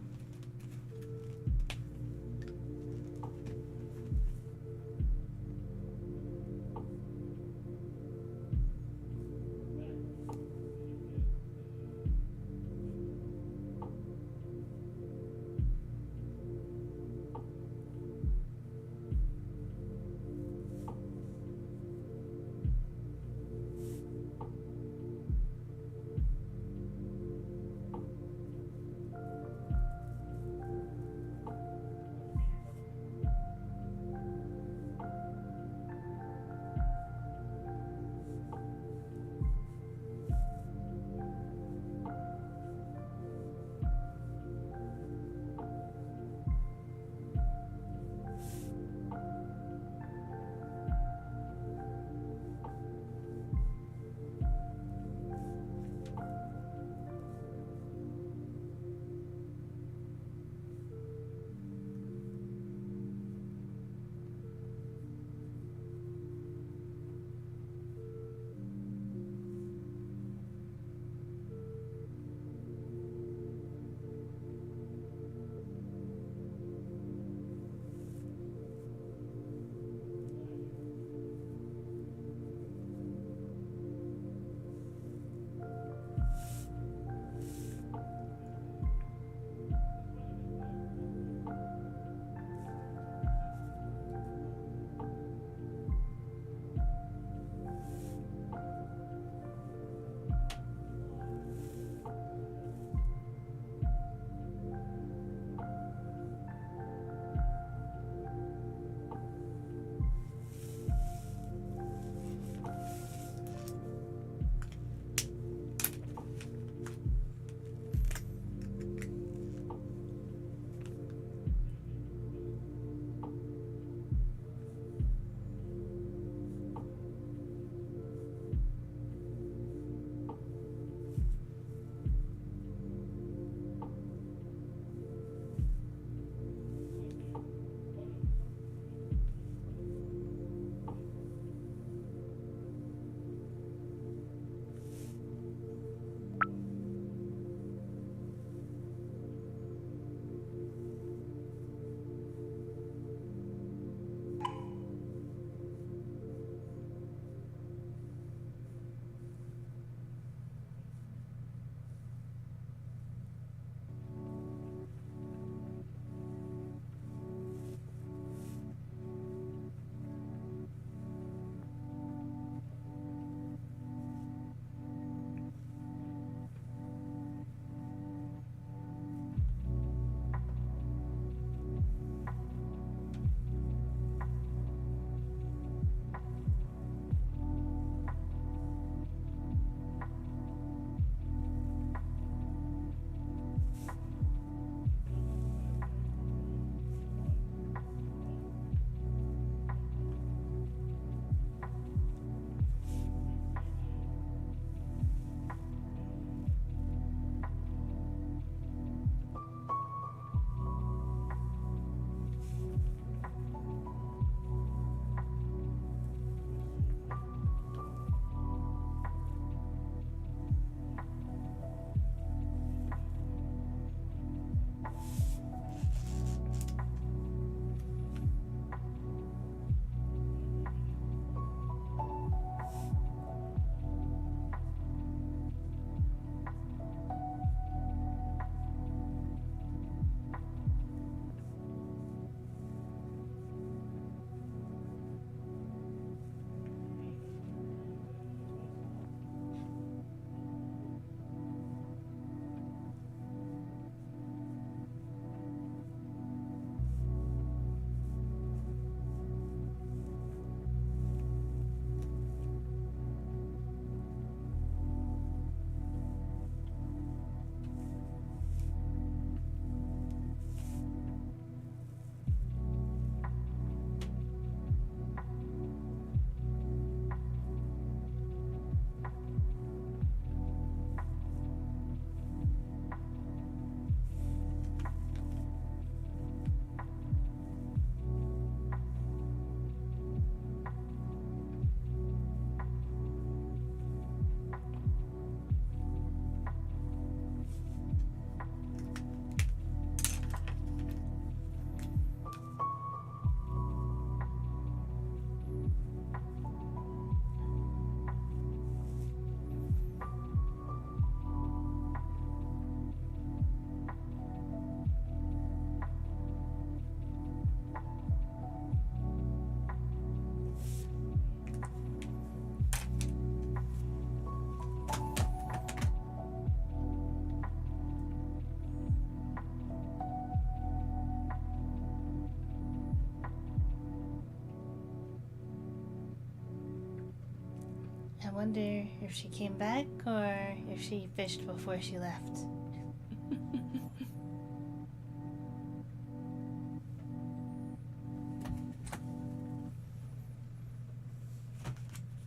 I wonder if she came back or if she fished before she left.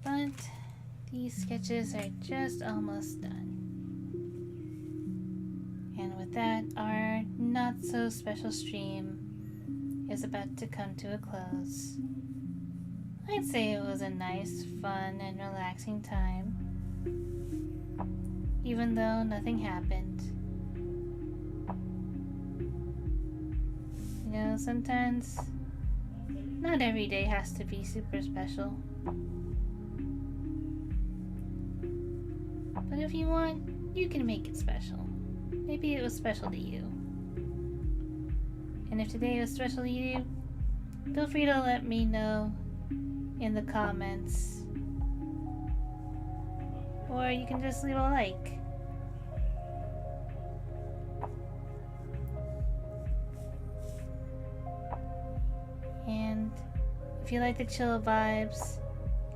But these sketches are just almost done. And with that, our not so special stream is about to come to a close. I'd say it was a nice, fun, and relaxing time, even though nothing happened. You know, sometimes not every day has to be super special. But if you want, you can make it special. Maybe it was special to you. And if today was special to you, feel free to let me know in the comments. Or you can just leave a like. And if you like the chill vibes,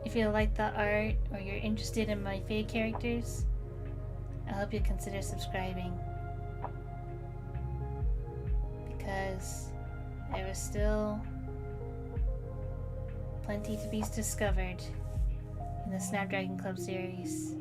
if you like the art, or you're interested in my fake characters, I hope you consider subscribing. Because there is still plenty to be discovered in the Snapdragon Club series.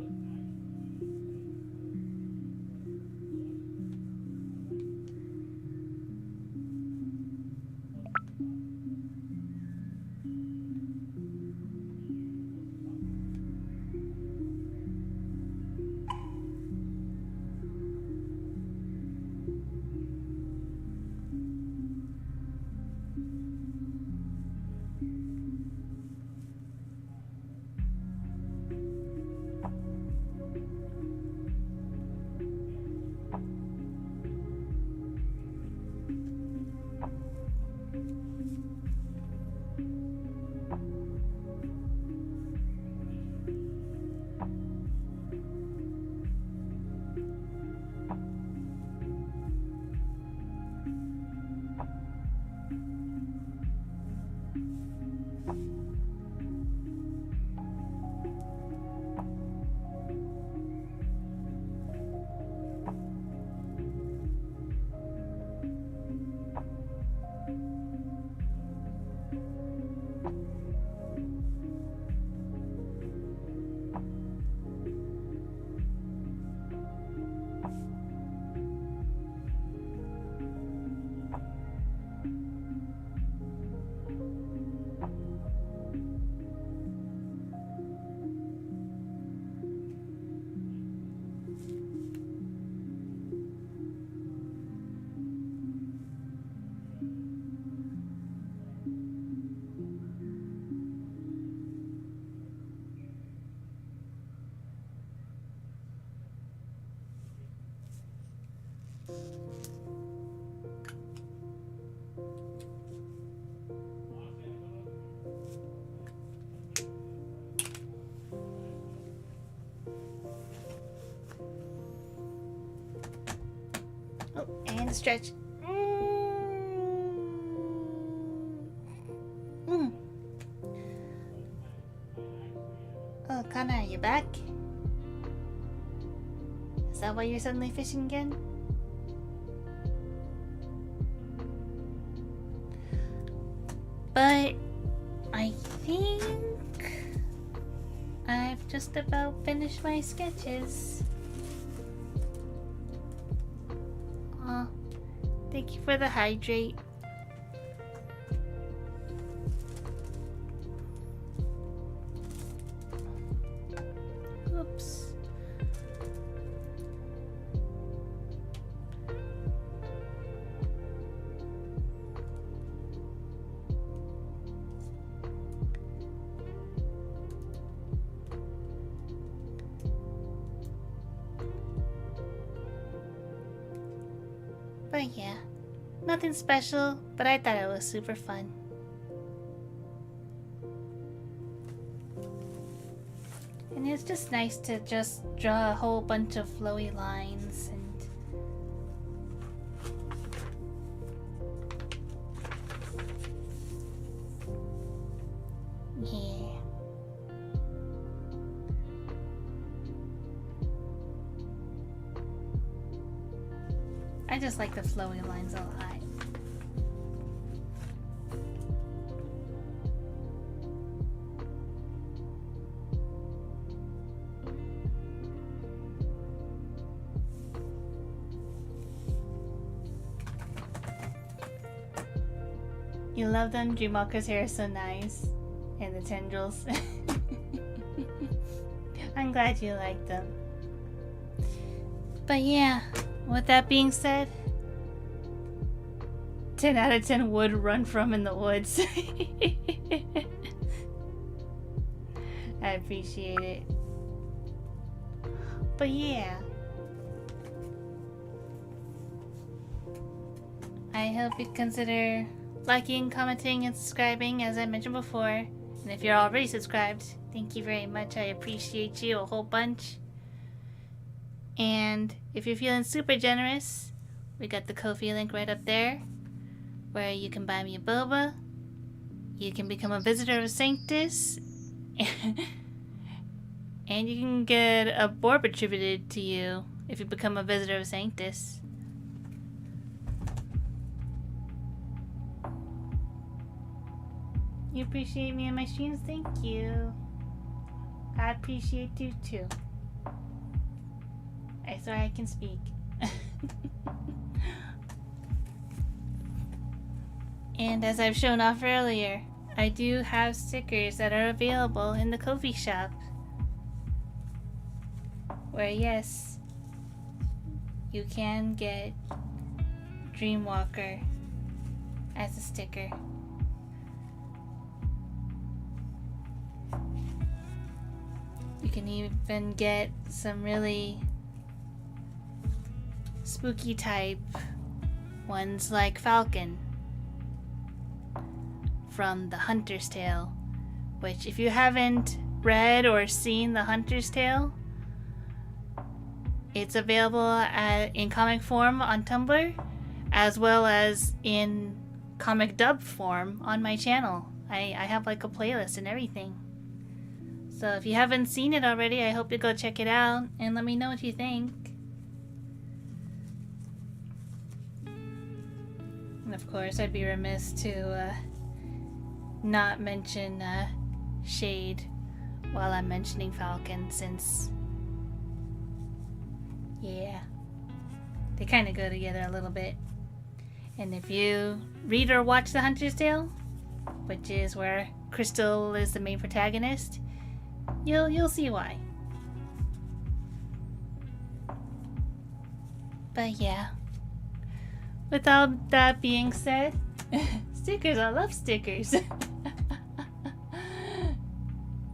Oh, and stretch. Oh, Kana, are you back? Is that why you're suddenly fishing again? But I think I've just about finished my sketches. Oh, thank you for the hydrate. Oops. But yeah, nothing special, but I thought it was super fun. And it's just nice to just draw a whole bunch of flowy lines and yeah. I just like the flowy lines a lot. You love them? Dreamwalker's hair is so nice. And the tendrils. I'm glad you like them. But yeah, with that being said, 10 out of 10 would run from in the woods. I appreciate it. But yeah. I hope you consider liking, commenting, and subscribing as I mentioned before. And if you're already subscribed, thank you very much. I appreciate you a whole bunch. And if you're feeling super generous, we got the Ko-fi link right up there, where you can buy me a boba, you can become a visitor of Sanctus, and you can get a borb attributed to you if you become a visitor of Sanctus. You appreciate me and my streams? Thank you. I appreciate you too. I'm sorry I can speak. And as I've shown off earlier, I do have stickers that are available in the Ko-fi shop. Where yes, you can get Dreamwalker as a sticker. You can even get some really spooky type ones like Falcon from The Hunter's Tale, which if you haven't read or seen The Hunter's Tale, it's available in comic form on Tumblr as well as in comic dub form on my channel. I have like a playlist and everything. So if you haven't seen it already, I hope you go check it out and let me know what you think. And of course, I'd be remiss to not mention Shade while I'm mentioning Falcon, since, yeah, they kind of go together a little bit. And if you read or watch The Hunter's Tale, which is where Crystal is the main protagonist, you'll see why. But yeah, with all that being said, stickers, I love stickers.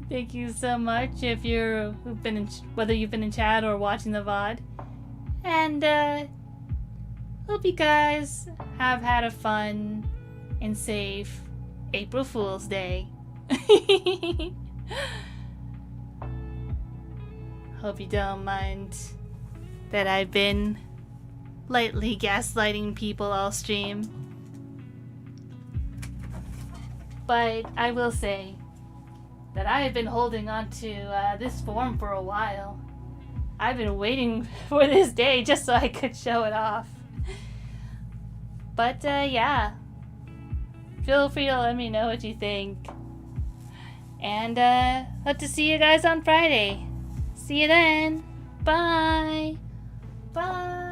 Thank you so much if who've been in, whether you've been in chat or watching the VOD. And hope you guys have had a fun and safe April Fool's Day. Hope you don't mind that I've been lightly gaslighting people all stream. But I will say that I have been holding on to this form for a while. I've been waiting for this day just so I could show it off. But yeah, feel free to let me know what you think. And hope to see you guys on Friday. See you then. Bye. Bye.